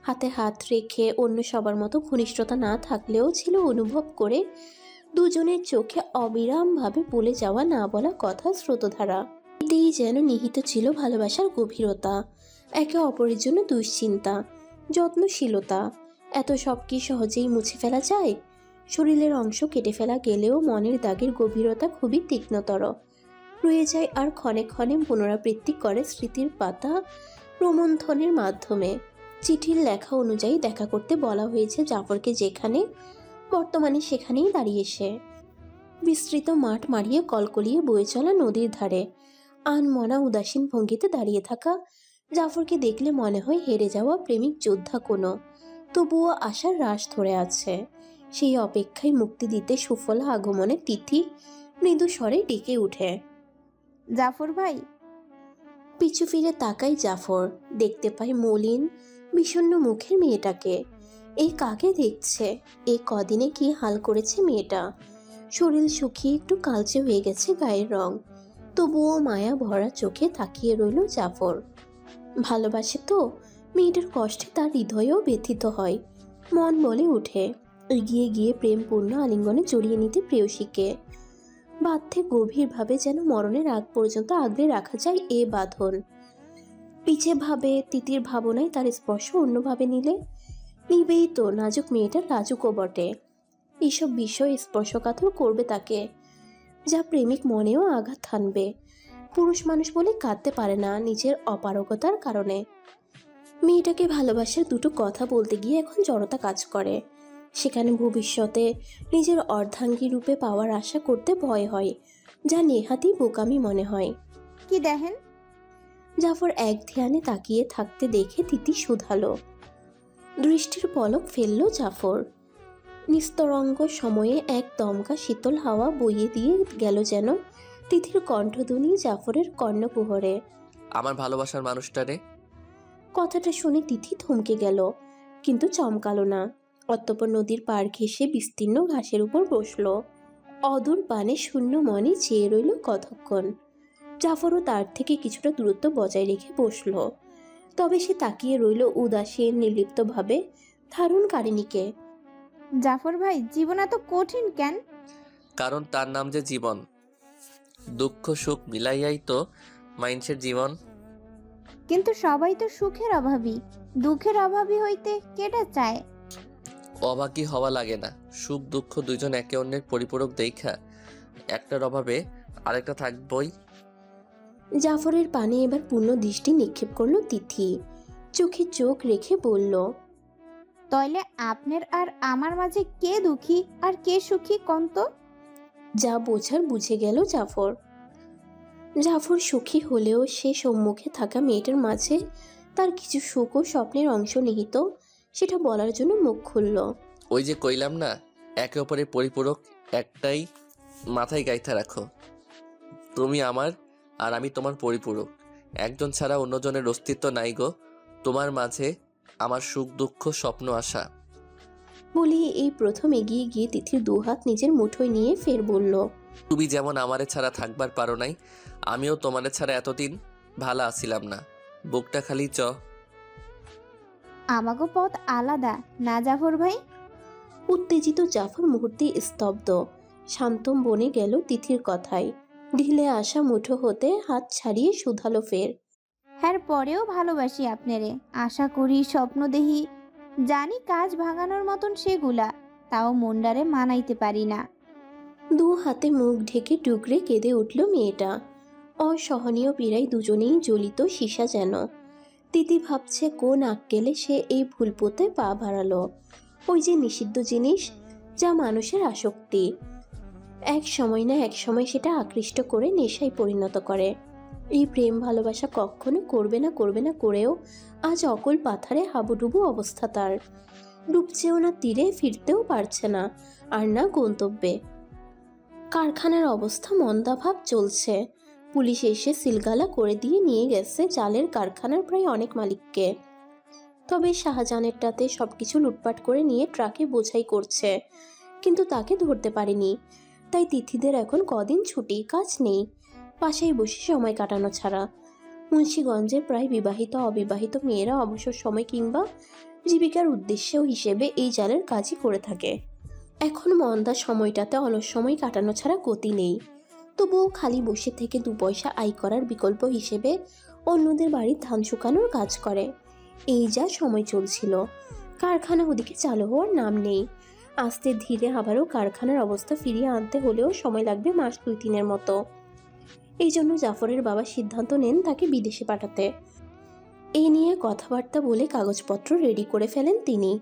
হাতে হাত রেখে অন্য সবার মতো ঘনিষ্ঠতা না থাকলেও ছিল অনুভব করে দুজনের চোখে অবিরামভাবে বলে যাওয়া না বলা কথা স্রোতধারা। এতেই যেন নিহিত ছিল ভালোবাসার গভীরতা, একে অপরের জন্য দুশ্চিন্তা, যত্নশীলতা। এত সব কি সহজেই মুছে ফেলা যায়? শরীরের অংশ কেটে ফেলা গেলেও মনের দাগের গভীরতা খুবই তীক্ষ্ণতর রয়ে যায়, আর ক্ষণে ক্ষণে পুনরাবৃত্তি করে স্মৃতির পাতা প্রমন্থনের মাধ্যমে। চিঠির লেখা অনুযায়ী দেখা করতে বলা হয়েছে জাফরকে যেখানে, বর্তমানে সেখানেই দাঁড়িয়ে সে। বিস্তৃত মাঠ মারিয়ে কলকলিয়ে বয়ে চলা নদীর ধারে আনমনা উদাসীন ভঙ্গিতে দাঁড়িয়ে থাকা জাফরকে দেখলে মনে হয় হেরে যাওয়া প্রেমিক যোদ্ধা কোনো, তবুও আশার রাশ ধরে আছে। সেই অপেক্ষায় মুক্তি দিতে সুফলা আগমনে তিথি মৃদু স্বরে ডেকে উঠে, জাফর ভাই। পিছু ফিরে তাকাই জাফর, দেখতে পাই মলিন বিষণ্ণ মুখের মেয়েটাকে। এই কাকে দেখছে? এই কদিনে কি হাল করেছে মেয়েটা। শরীর শুকিয়ে একটু কালচে হয়ে গেছে গায়ের রং, তবুও মায়া ভরা চোখে তাকিয়ে রইল জাফর। ভালোবাসে তো মেয়েটার কষ্টে তার হৃদয়ও ব্যথিত হয়। মন বলে উঠে এগিয়ে গিয়ে প্রেমপূর্ণ আলিঙ্গনে জড়িয়ে নিতে প্রেয়সীকে। বাধ্যে গভীরভাবে, যেন মরণের আগ পর্যন্ত আগলে রাখা যায় এ বাঁধন। পিছে ভাবে তিতির ভাবনায় তার স্পর্শ অন্যভাবে নিলে নিবেই তো। নাজুক মেয়েটা লাজুকও বটে। এইসব বিষয় স্পর্শকাতর করবে তাকে, যা প্রেমিক মনেও আঘাত হানবে। পুরুষ মানুষ বলে কাঁদতে পারে না নিজের অপারগতার কারণে। মেয়েটাকে ভালোবাসার দুটো কথা বলতে গিয়ে এখন জড়তা কাজ করে। সেখানে ভবিষ্যতে নিজের অর্ধাঙ্গী রূপে পাওয়ার আশা করতে ভয় হয়, যা নেহাতই বোকামি মনে হয়। কি দেখেন? জাফর এক ধ্যানে তাকিয়ে থাকতে দেখে তিতি শুধালো। দৃষ্টির পলক ফেলল জাফর। নিস্তরঙ্গ সময়ে এক দমকা শীতল হাওয়া বইয়ে দিয়ে গেল যেন তিথির কণ্ঠধ্বনি জাফরের কর্ণকুহরে। আমার ভালোবাসার মানুষটারে। কথাটা শুনে তিথি থমকে গেল, কিন্তু চমকালো না। অতঃপর নদীর পাড় ঘেঁষে বিস্তীর্ণ ঘাসের উপর বসল। অদূর পানে শূন্য মনে চেয়ে রইল কতক্ষণ। জাফরও তার থেকে কিছুটা দূরত্ব বজায় রেখে বসল। তবে সে তাকিয়ে রইল উদাসীন নির্লিপ্তভাবে ধারণকারিণীকে। জাফর ভাই, জীবন এত কঠিন কেন? কারণ তার নাম যে জীবন। দুঃখ সুখ মিলাইয়াই তো মানুষের জীবন। কিন্তু সবাই তো সুখের অভাবী, দুঃখের অভাবী হইতে কেটা চায়? অভাগী হওয়া লাগে না। সুখ দুঃখ দুইজন একে অন্যের পরিপূরক দেখা একটার অভাবে আরেকটা থাকবই। জাফরের পানে এবার পূর্ণ দৃষ্টি নিক্ষেপ করলো তিথি। চোখে চোখ রেখে বলল, তাইলে আপনার আর আমার মাঝে কে দুঃখী আর কে সুখী কন্ত? যা বোঝার বুঝে গেল জাফর। জাফর সুখী হলেও সে সম্মুখে থাকা মেয়েটার মাঝে তার কিছু সুখ ও স্বপ্নের অংশ নিহিত, সেটা বলার জন্য মুখ খুলল। ওই যে কইলাম না, একে অপরের পরিপূরক, একটাই মাথায় গাইথা রাখো। তুমি আমার আর আমি তোমার পরিপূরক। একজন ছাড়া অন্যজনের অস্তিত্ব নাই গো তোমার মাঝে। আমার সুখ দুঃখ স্বপ্ন আশা। বলি এই প্রথম এগিয়ে গিয়ে তিথির দুহাত নিজের মুঠোয় নিয়ে ফের বলল, তুমি যেমন আমারে ছাড়া থাকবার পারো নাই, আমিও তোমারে ছাড়া এতদিন ভালো আছিলাম না। বুকটা খালি আমাগো পথ আলাদা না জাফর ভাই? উত্তেজিত জাফর মুহূর্তে স্তব্ধ। শান্তম বনে গেল তিথির কথায়। ঢিলে আসা মুঠো হতে হাত ছাড়িয়ে শুধালো ফের, হ্যার পরেও ভালোবাসি আপনারে, আশা করি, স্বপ্ন দেহি, জানি কাজ ভাঙানোর মতন সেগুলা, তাও মন্ডারে মানাইতে পারি না। দু হাতে মুখ ঢেকে টুকরে কেঁদে উঠল মেয়েটা। অসহনীয় পীড়ায় দুজনেই জ্বলিত সীসা যেন। তিথি ভাবছে কোন আক্কেলে সে এই ভুল পথে পা বাড়ালো। ওই যে নিষিদ্ধ জিনিস, যা মানুষের আসক্তি, এক সময় না এক সময় সেটা আকৃষ্ট করে নেশায় পরিণত করে। এই প্রেম ভালোবাসা কখনো করবে না করেও আজ অকল পাথারে হাবুডুবু অবস্থা তার। ডুবছেও না তীরে, ফিরতেও পারছে না, আর না গন্তব্যে। কারখানার অবস্থা মন্দাভাব চলছে। পুলিশ এসে সিলগালা করে দিয়ে নিয়ে গেছে জালের কারখানার প্রায় অনেক মালিককে। তবে শাহজাহানেরটাতে সবকিছু লুটপাট করে নিয়ে ট্রাকে বোঝাই করছে, কিন্তু তাকে ধরতে পারেনি। তাই তিথিদের এখন কদিন ছুটি, কাজ নেই, বাসায় বসে সময় কাটানো ছাড়া। মুন্সিগঞ্জের প্রায় বিবাহিত অবিবাহিত মেয়েরা অবসর সময় কিংবা জীবিকার উদ্দেশ্যেও হিসেবে এই জালের কাজই করে থাকে। এখন মন্দা সময়টাতে অলস সময় কাটানো ছাড়া গতি নেই। তবুও খালি বসে থেকে দু পয়সা আয় করার বিকল্প হিসেবে অন্যদের বাড়ির ধান শুকানোর কাজ করে। এই যা সময় চলছিল। কারখানা ওদিকে চালু হওয়ার নাম নেই। আস্তে ধীরে আবারও কারখানার অবস্থা ফিরিয়ে আনতে হলেও সময় লাগবে মাস 2-3 মতো। এই জন্য জাফরের বাবা সিদ্ধান্ত নেন তাকে বিদেশে পাঠাতে। এই নিয়ে কথাবার্তা বলে কাগজপত্র রেডি করে ফেলেন তিনি।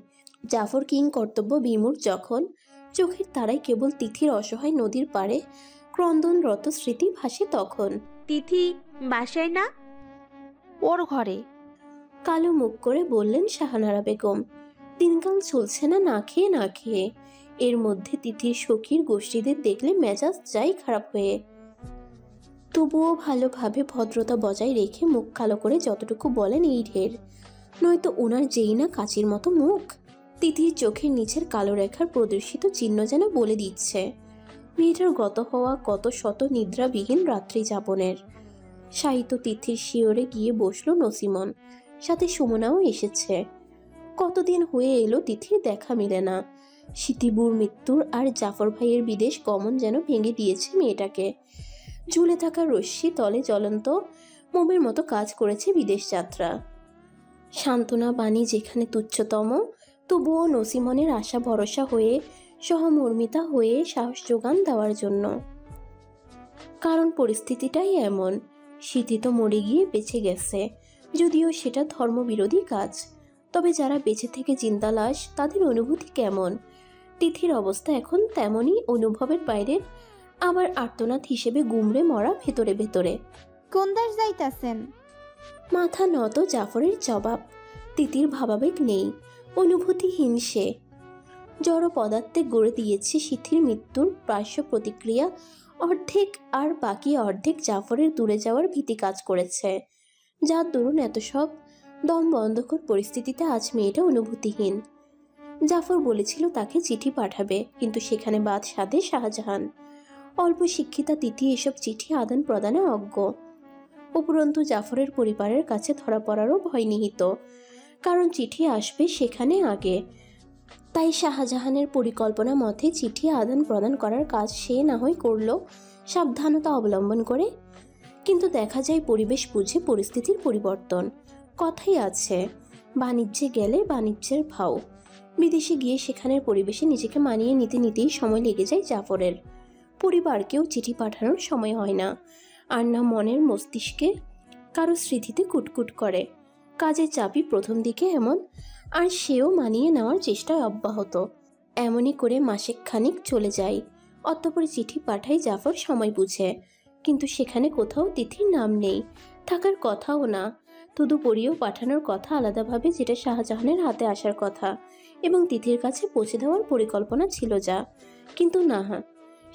জাফর কিং কর্তব্য বিমূঢ় যখন, চোখের তারায় কেবল তিথির অসহায় নদীর পাড়ে ক্রন্দনরত স্মৃতি ভাসে তখন। তিথি বাসায় না? ওর ঘরে। কালো মুখ করে বললেন শাহানারা বেগম। দিনকাল চলছে না খেয়ে। এর মধ্যে তিথির সখীর গোষ্ঠীদের দেখলে মেজাজ যায় খারাপ হয়ে। তবুও ভালোভাবে ভদ্রতা বজায় রেখে মুখ কালো করে যতটুকু বলেন এই ঢের, নয়তো ওনার যেই না কাচির মতো মুখ। তিথির চোখের নিচের কালো রেখার প্রদর্শিত চিহ্ন যেন বলে দিচ্ছে মেয়েটার গত হওয়া কত শত নিদ্রাবিহীন রাত্রি যাপনের। সাহিত্য তিথির শিওরে গিয়ে বসলো নসিমন, সাথে সুমনাও এসেছে। কতদিন হয়ে এলো তিথির দেখা মিলে না। সিতিবুর মৃত্যুর আর জাফর ভাইয়ের বিদেশ গমন যেন ভেঙে দিয়েছে মেয়েটাকে। ঝুলে থাকা রশ্মি তলে জ্বলন্ত মোমের মতো কাজ করেছে বিদেশ যাত্রা। সান্ত্বনা বাণী যেখানে তুচ্ছতম, তবুও নসিমনের আশা ভরসা হয়ে সহমর্মিতা হয়ে সাহস যোগান দেওয়ার জন্য। কারণ পরিস্থিতিটাই এমন। স্মৃতি তো মরে গিয়ে বেঁচে গেছে, যদিও সেটা ধর্মবিরোধী কাজ। তবে যারা বেঁচে থেকে জিন্দা লাশ, তাদের অনুভূতি কেমন? তিথির অবস্থা এখন তেমনই, অনুভবের বাইরে, আবার আর্তনাদ হিসেবে গুমড়ে মরা ভেতরে ভেতরে। কোন দেশ যাইতাছেন? মাথা নত জাফরের জবাব। তিতির ভাবাবেগ নেই, অনুভূতিহীন সে। জড় পদার্থে গড়ে দিয়েছে সিথির মৃত্যুর পার্শ্ব প্রতিক্রিয়া অর্ধেক, আর বাকি অর্ধেক জাফরের দূরে যাওয়ার ভীতি কাজ করেছে, যার দরুন এত সব দম বন্ধকর পরিস্থিতিতে আজ মেয়েটা অনুভূতিহীন। জাফর বলেছিল তাকে চিঠি পাঠাবে, কিন্তু সেখানে বাদ সাধে শাহজাহান। অল্প শিক্ষিতা তিথি এসব চিঠি আদান প্রদানে অজ্ঞ। উপরন্তু জাফরের পরিবারের কাছে ধরা পড়ারও ভয় নিহিত, কারণ চিঠি আসবে সেখানে আগে। তাই শাহজাহানের পরিকল্পনা মতে চিঠি আদান প্রদান করার কাজ সে না হয় করল সাবধানতা অবলম্বন করে, কিন্তু দেখা যায় পরিবেশ বুঝে পরিস্থিতির পরিবর্তন। কথাই আছে, বাণিজ্যে গেলে বাণিজ্যের ভাও। বিদেশে গিয়ে সেখানের পরিবেশে নিজেকে মানিয়ে নিতে নিতেই সময় লেগে যায় জাফরের। পরিবারকেও চিঠি পাঠানোর সময় হয় না, আর না মনের মস্তিষ্কে কারো স্মৃতিতে কুটকুট করে। কাজের চাপই প্রথম দিকে এমন, আর সেও মানিয়ে নেওয়ার চেষ্টায় অব্যাহত। এমনই করে মাসেক খানিক চলে যায়। অতঃপর চিঠি পাঠায় জাফর সময় বুঝে, কিন্তু সেখানে কোথাও তিথির নাম নেই, থাকার কথাও না। তদুপরিও পাঠানোর কথা আলাদাভাবে, যেটা শাহজাহানের হাতে আসার কথা এবং তিথির কাছে পৌঁছে দেওয়ার পরিকল্পনা ছিল যা। কিন্তু না,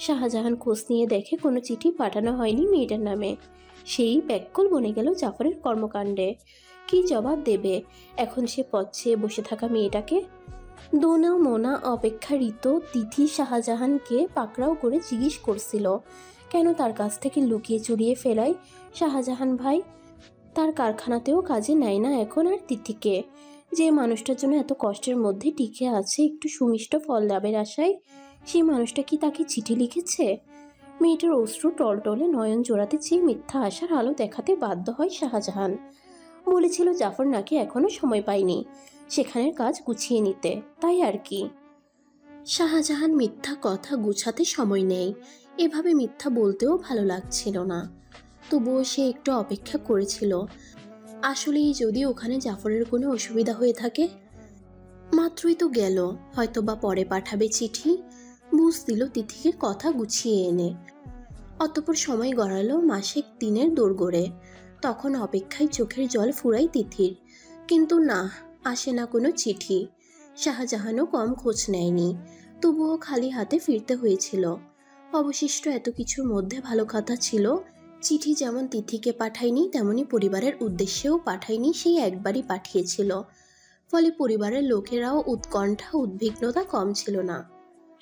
শাহজাহান খোঁজ নিয়ে দেখে কোনো চিঠি পাঠানো হয়নি মেয়েটার নামে। সেই ব্যাকুল বনে গেল জাফরের কর্মকাণ্ডে। কি জবাব দেবে এখন সে পথ চেয়ে বসে থাকা মেয়েটাকে? দোনা মোনা অপেক্ষারিত তিথি শাহজাহানকে পাকড়াও করে জিজ্ঞেস করছিল কেন তার কাছ থেকে লুকিয়ে চুরিয়ে ফেলায় শাহজাহান ভাই। তার কারখানাতেও কাজে নেয় না এখন আর তিথিকে, যে মানুষটার জন্য এত কষ্টের মধ্যে টিকে আছে একটু সুমিষ্ট ফল লাভের আশায়। সেই মানুষটা কি তাকে চিঠি লিখেছে? মেয়েটার অশ্রু টলটলে নয়ন জোড়াতে চেয়ে মিথ্যা আশার আলো দেখাতে বাধ্য হয় শাহজাহান। বলেছিল জাফর নাকি এখনো সময় পায়নি সেখানের কাজ গুছিয়ে নিতে, তাই আর কি। শাহজাহান মিথ্যা কথা গুছাতে সময় নেই, এভাবে মিথ্যা বলতেও ভালো লাগছিল না। তবুও সে একটু অপেক্ষা করেছিল। আসলেই যদি ওখানে জাফরের কোনো অসুবিধা হয়ে থাকে। মাত্রই তো গেল, হয়তো বা পরে পাঠাবে চিঠি, বুঝ দিল তিথিকে কথা গুছিয়ে এনে। অতঃপর সময় গড়ালো মাসেক দিনের দোরগোড়ে। তখন অপেক্ষায় চোখের জল ফুরায় তিথির, কিন্তু না, আসে না কোনো চিঠি। শাহজাহানও কম খোঁজ নেয়নি, তবুও খালি হাতে ফিরতে হয়েছিল। অবশিষ্ট এত কিছুর মধ্যে ভালো কথা ছিল, চিঠি যেমন তিথিকে পাঠায়নি তেমনি পরিবারের উদ্দেশ্যেও পাঠায়নি, সেই একবারই পাঠিয়েছিল। ফলে পরিবারের লোকেরাও উৎকণ্ঠা উদ্বিগ্নতা কম ছিল না।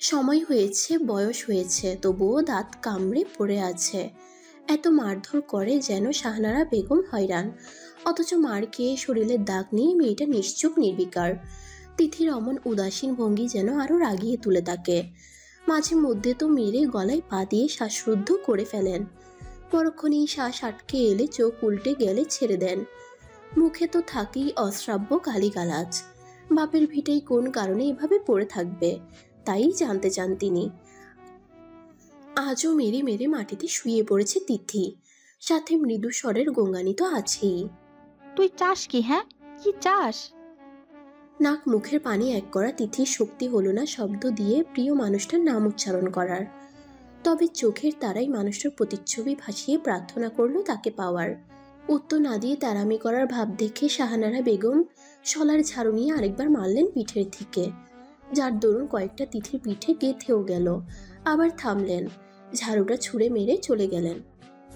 সময় হয়েছে, বয়স হয়েছে, তবুও দাঁত কামড়ে পড়ে আছে। এত মারধর করে যেন শাহনারা বেগম হয়রান, অথচ মার খেয়ে শরীরের দাগ নিয়ে মেয়েটা নিশ্চুপ নির্বিকার। তিথির অমন উদাসীন ভঙ্গি যেন আরো রাগিয়ে তুলে তাকে। মাঝে মধ্যে তো মেরে গলায় পা দিয়ে শ্বাসরুদ্ধ করে ফেলেন। পরক্ষণেই শ্বাস আটকে এলে চোখ উল্টে গেলে ছেড়ে দেন। মুখে তো থাকেই অশ্রাব্য গালিগালাজ। বাপের ভিটেই কোন কারণে এভাবে পড়ে থাকবে তাই জানতে চান তিনি। আজও মেরে মেরে মাটিতে শুয়ে পড়েছে তিথি, সাথে মৃদু স্বরের গঙ্গানি তো আছেই। তুই চাস কি? হ্যাঁ, কি চাস? নাক মুখের পানি এক করা তিথির শক্তি হলো না শব্দ দিয়ে প্রিয় মানুষটার নাম উচ্চারণ করার। তবে চোখের তারাই মানুষটার প্রতিচ্ছবি ভাসিয়ে প্রার্থনা করলো তাকে পাওয়ার। উত্তর না দিয়ে তারামি করার ভাব দেখে শাহানারা বেগম শলার ঝাড়ু নিয়ে আরেকবার মারলেন পিঠের থেকে, যার দরুন কয়েকটা তিথির পিঠে গেঁথেও গেল। আবার থামলেন, ঝাড়ুটা ছুঁড়ে মেরে চলে গেলেন।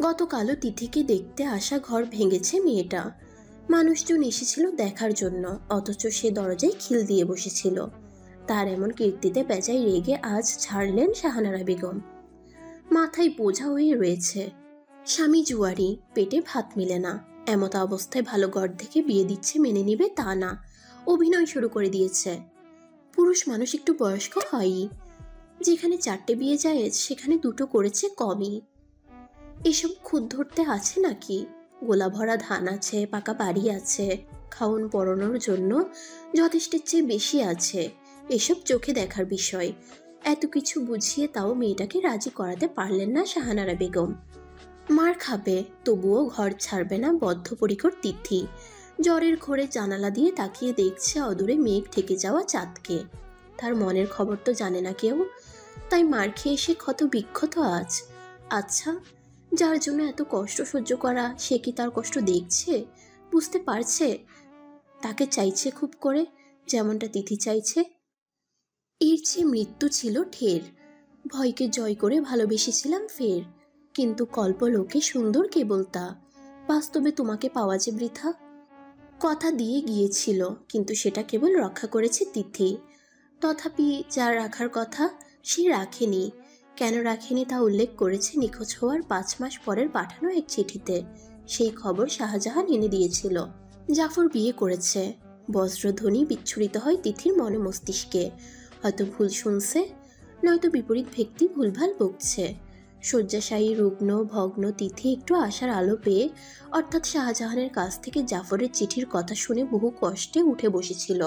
গতকালও তিথিকে দেখতে আসা ঘর ভেঙেছে মেয়েটা। মানুষজন এসেছিল দেখার জন্য, অথচ সে দরজায় খিল দিয়ে বসেছিল। তার এমন কীর্তিতে বেজায় রেগে আজ ছাড়লেন শাহানারা বেগম। মাথায় বোঝা হয়ে রয়েছে, স্বামী জুয়ারি, পেটে ভাত মিলে না, এমত অবস্থায় ভালো ঘর থেকে বিয়ে দিচ্ছে মেনে নিবে তা না, অভিনয় শুরু করে দিয়েছে। পুরুষ মানুষ একটু বয়স্ক হয়ই, যেখানে 4টে বিয়ে যায় সেখানে 2টো করেছে কমই। এসব খুদ ধরতে আছে নাকি? গোলা ভরা ধান আছে, পাকা বাড়ি আছে, খাওন পরানোর জন্য যথেষ্টের চেয়ে বেশি আছে। এসব চোখে দেখার বিষয়। এত কিছু বুঝিয়ে তাও মেয়েটাকে রাজি করাতে পারলেন না শাহানারা বেগম। মার খাবে, তবুও ঘর ছাড়বে না বদ্ধপরিকর তিথি। জ্বরের ঘোরে জানালা দিয়ে তাকিয়ে দেখছে অদূরে মেঘ ঢেকে যাওয়া চাঁদকে। তার মনের খবর তো জানে না কেউ, তাই মার খেয়ে সে ক্ষত বিক্ষত আজ। আচ্ছা, যার জন্য এত কষ্ট সহ্য করা, সে কি তার কষ্ট দেখছে, বুঝতে পারছে? তাকে চাইছে খুব করে, যেমনটা তিথি চাইছে। এর চেয়ে মৃত্যু ছিল ঢের। ভয়কে জয় করে ভালোবেসেছিলাম ফের, কিন্তু কল্পলোকে সুন্দর কেবল তা, বাস্তবে তোমাকে পাওয়া যে বৃথা। কথা দিয়ে গিয়েছিল, কিন্তু সেটা কেবল রক্ষা করেছে তিথি। তথাপি যা রাখার কথা সে রাখেনি। কেন রাখেনি তা উল্লেখ করেছে নিখোঁজ হওয়ার 5 মাস পরের পাঠানো এক চিঠিতে। সেই খবর শাহজাহান এনে দিয়েছিল। জাফর বিয়ে করেছে। বজ্রধ্বনি বিচ্ছুরিত হয় তিথির মনে মস্তিষ্কে। হয়তো ভুল শুনছে, নয়তো বিপরীত ব্যক্তি ভুলভাল বকছে। শয্যাশায়ী রুগ্ন ভগ্ন তিথি একটু আশার আলো পেয়ে, অর্থাৎ শাহজাহানের কাছ থেকে জাফরের চিঠির কথা শুনে বহু কষ্টে উঠে বসেছিল।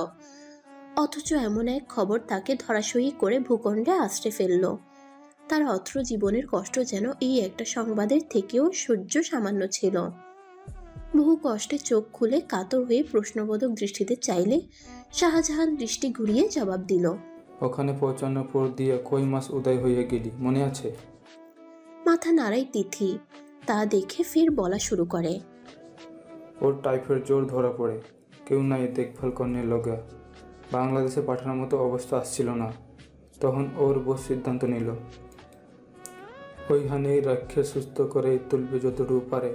অথচ এমন এক খবর তাকে ধরাশয়ী করে ভূখণ্ডে আশ্রে ফেলল। তার অত্র জীবনের কষ্ট যেন এই একটা সংবাদের থেকেও সহ্য সামান্য ছিল। বহু কষ্টে চোখ খুলে কাতর হয়ে প্রশ্নবোধক দৃষ্টিতে চাইলে শাহজাহান দৃষ্টি ঘুরিয়ে জবাব দিল, ওখানে পৌঁছানোর পর দিয়ে কই মাস উদয় হয়ে গেলি, মনে আছে? মাথা নাড়াই তিথি। তা দেখে ফের বলা শুরু করে, ওর টাইফয়েড জ্বর ধরা পড়ে, কেউ নাই দেখভাল করনে লগা। বাংলাদেশে পাঠানোর মতো অবস্থা আসছিল না। তখন ওর বস সিদ্ধান্ত নিল, ওইখানেই রাখে সুস্থ করে তুলবে যতটুকু পারে।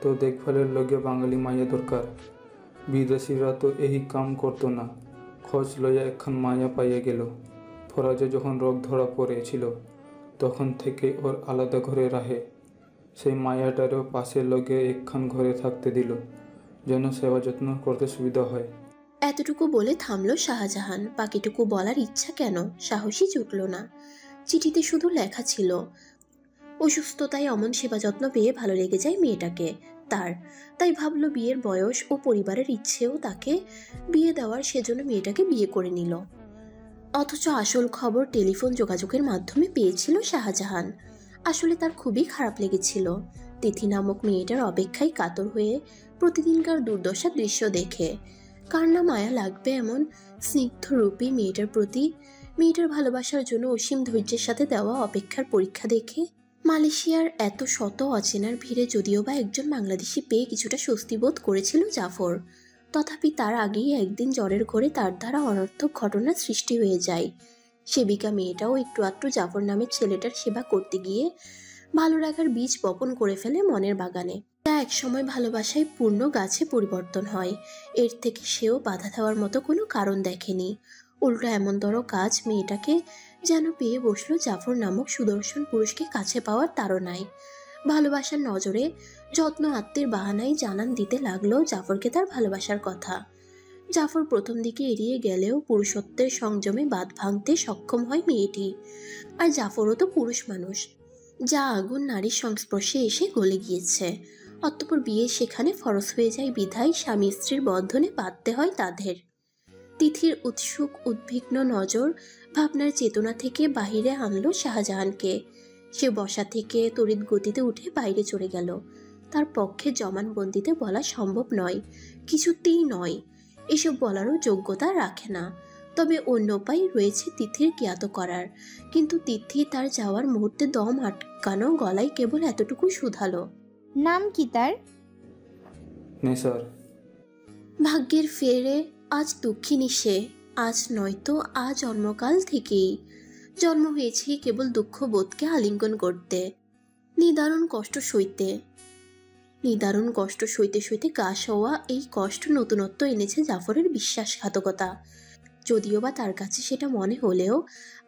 তো দেখভালের লগে বাঙালি মাইয়া দরকার। বিদেশিরা তো এই কাম করতো না। খোঁজ লইয়া একখান মায়া পাইয়া গেল। ফরাজে যখন রোগ ধরা পড়েছিল, তখন থেকে ওর আলাদা ঘরে রাহে। সেই মায়াটারও পাশে লগে একখান ঘরে থাকতে দিল, যেন সেবা যত্ন করতে সুবিধা হয়। এতটুকু বলে থামল শাহজাহান। বাকিটুকু বলার ইচ্ছা কেন, সাহসই জুটল না। চিঠিতে শুধু লেখা ছিল, অসুস্থতায় অমন সেবা যত্ন পেয়ে ভালো লেগে যায় মেয়েটাকে তার। তাই ভাবলো বিয়ের বয়স ও পরিবারের ইচ্ছেও তাকে বিয়ে দেওয়ার, সেজন্য মেয়েটাকে বিয়ে করে নিল। অথচ আসল খবর টেলিফোন যোগাযোগের মাধ্যমে পেয়েছিল শাহজাহান। আসলে তার খুবই খারাপ লেগেছিল তিথি নামক মেয়েটার অপেক্ষায় কাতর হয়ে প্রতিদিনকার দুর্দশার দৃশ্য দেখে। কার না মায়া লাগবে এমন স্নিগ্ধরূপী মেয়েটার প্রতি, মেয়েটার ভালোবাসার জন্য অসীম ধৈর্যের সাথে দেওয়া অপেক্ষার পরীক্ষা দেখে। মালয়েশিয়ার এত শত অচেনার ভিড়ে যদিও বা একজন বাংলাদেশি পেয়ে কিছুটা স্বস্তি বোধ করেছিল জাফর, তথাপি তার আগেই একদিন জ্বরের ঘোরে তার দ্বারা অনর্থক ঘটনা সৃষ্টি হয়ে যায়। সেবিকা মেয়েটাও একটু আধটু জাফর নামের ছেলেটার সেবা করতে গিয়ে ভালো লাগার বীজ বপন করে ফেলে মনের বাগানে। তা একসময় ভালোবাসায় পূর্ণ গাছে পরিবর্তন হয়। এর থেকে সেও বাধা দেওয়ার মতো কোনো কারণ দেখেনি। উল্টো এমনতর কাজ মেয়েটাকে যেন পেয়ে বসলো জাফর নামক সুদর্শন পুরুষকে কাছে পাওয়ার তাড়নায়। ভালোবাসার নজরে যত্ন আত্মীর বাহানায় জানান দিতে লাগলো জাফরকে তার ভালোবাসার কথা। জাফর প্রথম দিকে এড়িয়ে গেলেও পুরুষত্বের সংযমে বাঁধ ভাঙতে সক্ষম হয় মেয়েটি। আর জাফরও তো পুরুষ মানুষ, যা আগুন নারীর সংস্পর্শে এসে গলে গিয়েছে। অতঃপর বিয়ে সেখানে ফরজ হয়ে যায় বিধায় স্বামী স্ত্রীর বন্ধনে বাঁধতে হয় তাদের। তিথির উৎসুক উদ্বিগ্ন নজর ভাবনার চেতনা থেকে বাহিরে আনলো শাহজাহানকে। সে বসা থেকে তড়িৎ গতিতে উঠে বাইরে চলে গেল। তার পক্ষে জমানবন্দিতে বলা সম্ভব নয়, কিছুতেই নয়। এসব বলারও যোগ্যতা রাখে না। তবে অন্য উপায় রয়েছে তিথির জ্ঞাত করার। কিন্তু তিথি তার যাওয়ার মুহূর্তে দম আটকানো গলায় কেবল এতটুকু শুধালো, নাম কি তার? নেসার। ভাগ্যের ফেরে আজ দুঃখিনী সে, আজ নয়তো জন্মকাল থেকেই। জন্ম হয়েছে কেবল দুঃখ বোধকে আলিঙ্গন করতে। নিদারুণ কষ্ট সইতে সইতে গা সওয়া এই কষ্ট নতুনত্ব এনেছে জাফরের বিশ্বাসঘাতকতা। যদিও বা তার কাছে সেটা মনে হলেও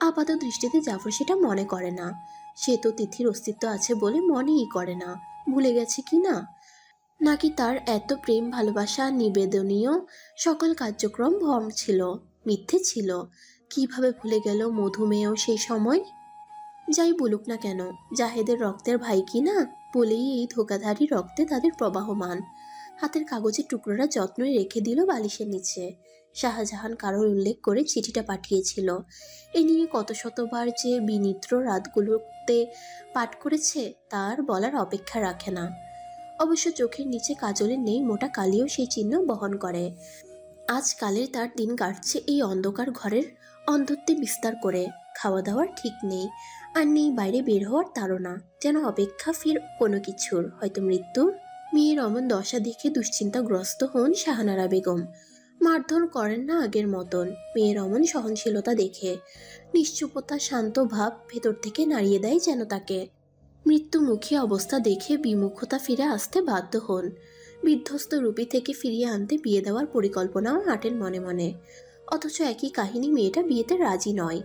আপাত দৃষ্টিতে জাফর সেটা মনে করে না। সে তো তিথির অস্তিত্ব আছে বলে মনেই করে না। ভুলে গেছে কি না, নাকি তার এত প্রেম ভালোবাসা নিবেদনীয় সকল কার্যক্রম ভ্রম ছিল, মিথ্যে ছিল? কিভাবে ভুলে গেল মধুমেয় সেই সময়? যাই বলুক না কেন, জাহেদের রক্তের ভাই কি না বলেই এই ধোকাধারী রক্তে তাদের প্রবাহমান। হাতের কাগজের টুকরোটা যত্নে রেখে দিল বালিশের নিচে। শাহজাহান কারোর উল্লেখ করে চিঠিটা পাঠিয়েছিল। এ নিয়ে কত শতবার যে বিনিদ্র রাতগুলোতে পাঠ করেছে তার বলার অপেক্ষা রাখে না। অবশ্য চোখের নিচে কাজলের নেই মোটা কালিও সেই চিহ্ন বহন করে। আজকালের তার দিন কাটছে এই অন্ধকার ঘরের অন্ধত্বে বিস্তার করে। খাওয়া দাওয়ার ঠিক নেই, আর নেই বাইরে বের হওয়ার তাড়না। যেন অপেক্ষা ফির কোনো কিছুর, হয়তো মৃত্যুর। মেয়ের অমন দশা দেখে দুশ্চিন্তাগ্রস্ত হন শাহানারা বেগম। মারধর করেন না আগের মতন। মেয়ের অমন সহনশীলতা দেখে নিশ্চুপতা, শান্ত ভাব ভেতর থেকে নাড়িয়ে দেয় যেন তাকে। মৃত্যুমুখী অবস্থা দেখে বিমুখতা ফিরে আসতে বাধ্য হন। বিধ্বস্ত রূপী থেকে ফিরিয়ে আনতে বিয়ে দেওয়ার পরিকল্পনাও হাঁটেন মনে মনে। অথচ একই কাহিনী, মেয়েটা বিয়েতে রাজি নয়।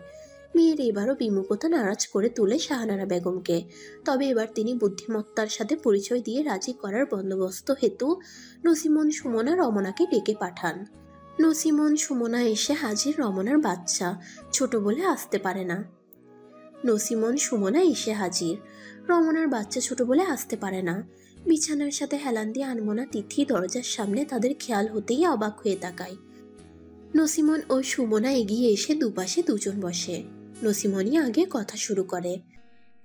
মেয়ের এবারও বিমুখতা নারাজ করে তুলে শাহানারা বেগমকে। তবে এবার তিনি বুদ্ধিমত্তার সাথে পরিচয় দিয়ে রাজি করার বন্দোবস্ত হেতু নসিমন সুমনা রমনাকে ডেকে পাঠান। নসিমন সুমনা এসে হাজির রমনার বাচ্চা, ছোট বলে আসতে পারে না। নসিমন সুমনা এসে হাজির, রমনার বাচ্চা ছোট বলে আসতে পারে না। বিছানার সাথে হেলান দিয়ে আনমনা তিথি দরজার সামনে তাদের খেয়াল হতেই অবাক হয়ে তাকায়। নসিমন ও সুমনা এগিয়ে এসে দুপাশে দুজন বসে। নসিমনই আগে কথা শুরু করে।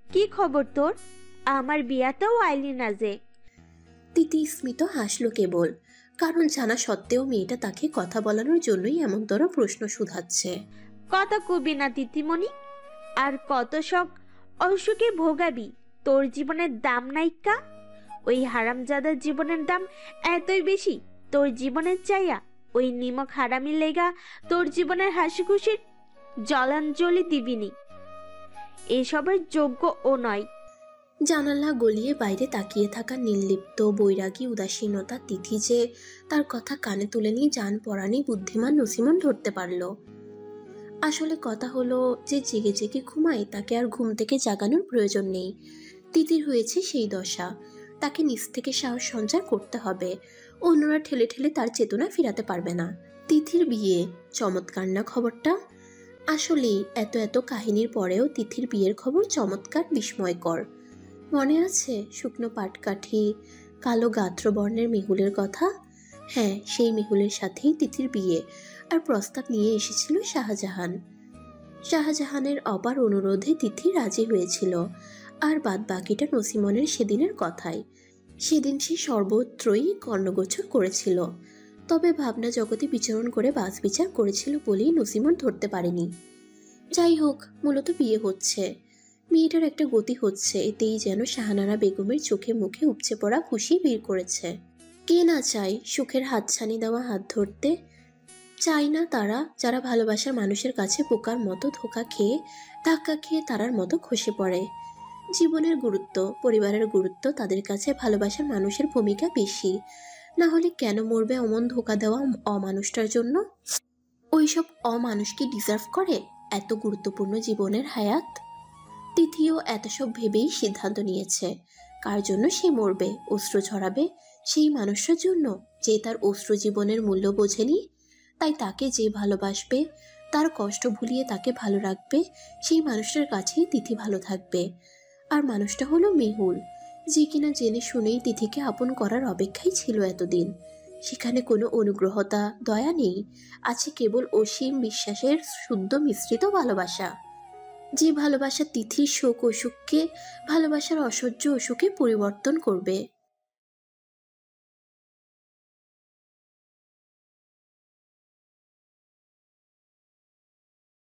কি খবর তোর? আমার বিয়াতেও আইলি না যে? তিথি স্মিত হাসলো কেবল, কারণ জানা সত্ত্বেও মেয়েটা তাকে কথা বলানোর জন্যই এমনতর প্রশ্ন শুধাচ্ছে। কথা কবি না তিথিমণি, আর কত শখ অসুখে ভোগাবি? তোর জীবনের দাম নাইকা? ওই হারামজাদার জীবনের দাম এতই বেশি তোর জীবনের চাইয়া? ওই নিমক হারামি লেগা তোর জীবনের হাসি খুশির জলাঞ্জলি দিবিনি? এসবের যোগ্য ও নয়। জানালা গলিয়ে বাইরে তাকিয়ে থাকা নির্লিপ্ত বৈরাগী উদাসীনতা তিথি যে তার কথা কানে তুলে নিয়ে জান পরানি বুদ্ধিমান নসিমন ধরতে পারল। আসলে কথা হলো যে জেগে জেগে ঘুমায় তাকে আর ঘুম থেকে জাগানোর প্রয়োজন নেই। তিথির হয়েছে সেই দশা, তাকে নিজ থেকে সাহস সঞ্চার করতে হবে। অন্যরা ঠেলে ঠেলে তার চেতনা ফিরাতে পারবে না। তিথির বিয়ে, চমৎকার না খবরটা? আসলেই এত এত কাহিনীর পরেও তিথির বিয়ের খবর চমৎকার, বিস্ময়কর। মনে আছে শুকনো পাটকাঠি, কালো গাত্রবর্ণের মেহুলের কথা? হ্যাঁ, সেই মেহুলের সাথেই তিথির বিয়ে, আর প্রস্তাব নিয়ে এসেছিল শাহজাহান। শাহজাহানের অপার অনুরোধে তিথি রাজি হয়েছিল, আর বাদ বাকিটা নসিমনের সেদিনের কথাই। সেদিন সে সর্বত্রই কর্ণগোচর করেছিল, তবে ভাবনা জগতে বিচরণ করে বাস বিচার করেছিল বলেই নসিমন ধরতে পারেনি। যাই হোক, মূলত বিয়ে হচ্ছে, মেয়েটার একটা গতি হচ্ছে, এতেই যেন শাহানারা বেগমের চোখে মুখে উপচে পড়া খুশি বের করেছে। কে না চায় সুখের হাতছানি দেওয়া হাত ধরতে? চায় না তারা, যারা ভালোবাসার মানুষের কাছে পোকার মতো ধোকা খেয়ে ধাক্কা খেয়ে তারার মতো খসে পড়ে। জীবনের গুরুত্ব, পরিবারের গুরুত্ব তাদের কাছে ভালোবাসার মানুষের ভূমিকা বেশি। না হলে কেন মরবে অমন ধোকা দেওয়া অমানুষটার জন্য? ওইসব অমানুষকে ডিজার্ভ করে এত গুরুত্বপূর্ণ জীবনের হায়াত? তিথিও এত সব ভেবেই সিদ্ধান্ত নিয়েছে কার জন্য সে মরবে, অশ্রু ঝরাবে সেই মানুষটার জন্য যে তার অশ্রু জীবনের মূল্য বোঝেনি। তাই তাকে যে ভালোবাসবে, তার কষ্ট ভুলিয়ে তাকে ভালো রাখবে, সেই মানুষটার কাছেই তিথি ভালো থাকবে। আর মানুষটা হলো মেহুল, যে কিনা জেনে শুনেই তিথিকে আপন করার অপেক্ষাই ছিল এতদিন। সেখানে কোনো অনুগ্রহতা, দয়া নেই, আছে কেবল অসীম বিশ্বাসের শুদ্ধ মিশ্রিত ভালোবাসা। যে ভালোবাসা তিথির শোক অসুখকে ভালোবাসার অসহ্য অসুখে পরিবর্তন করবে।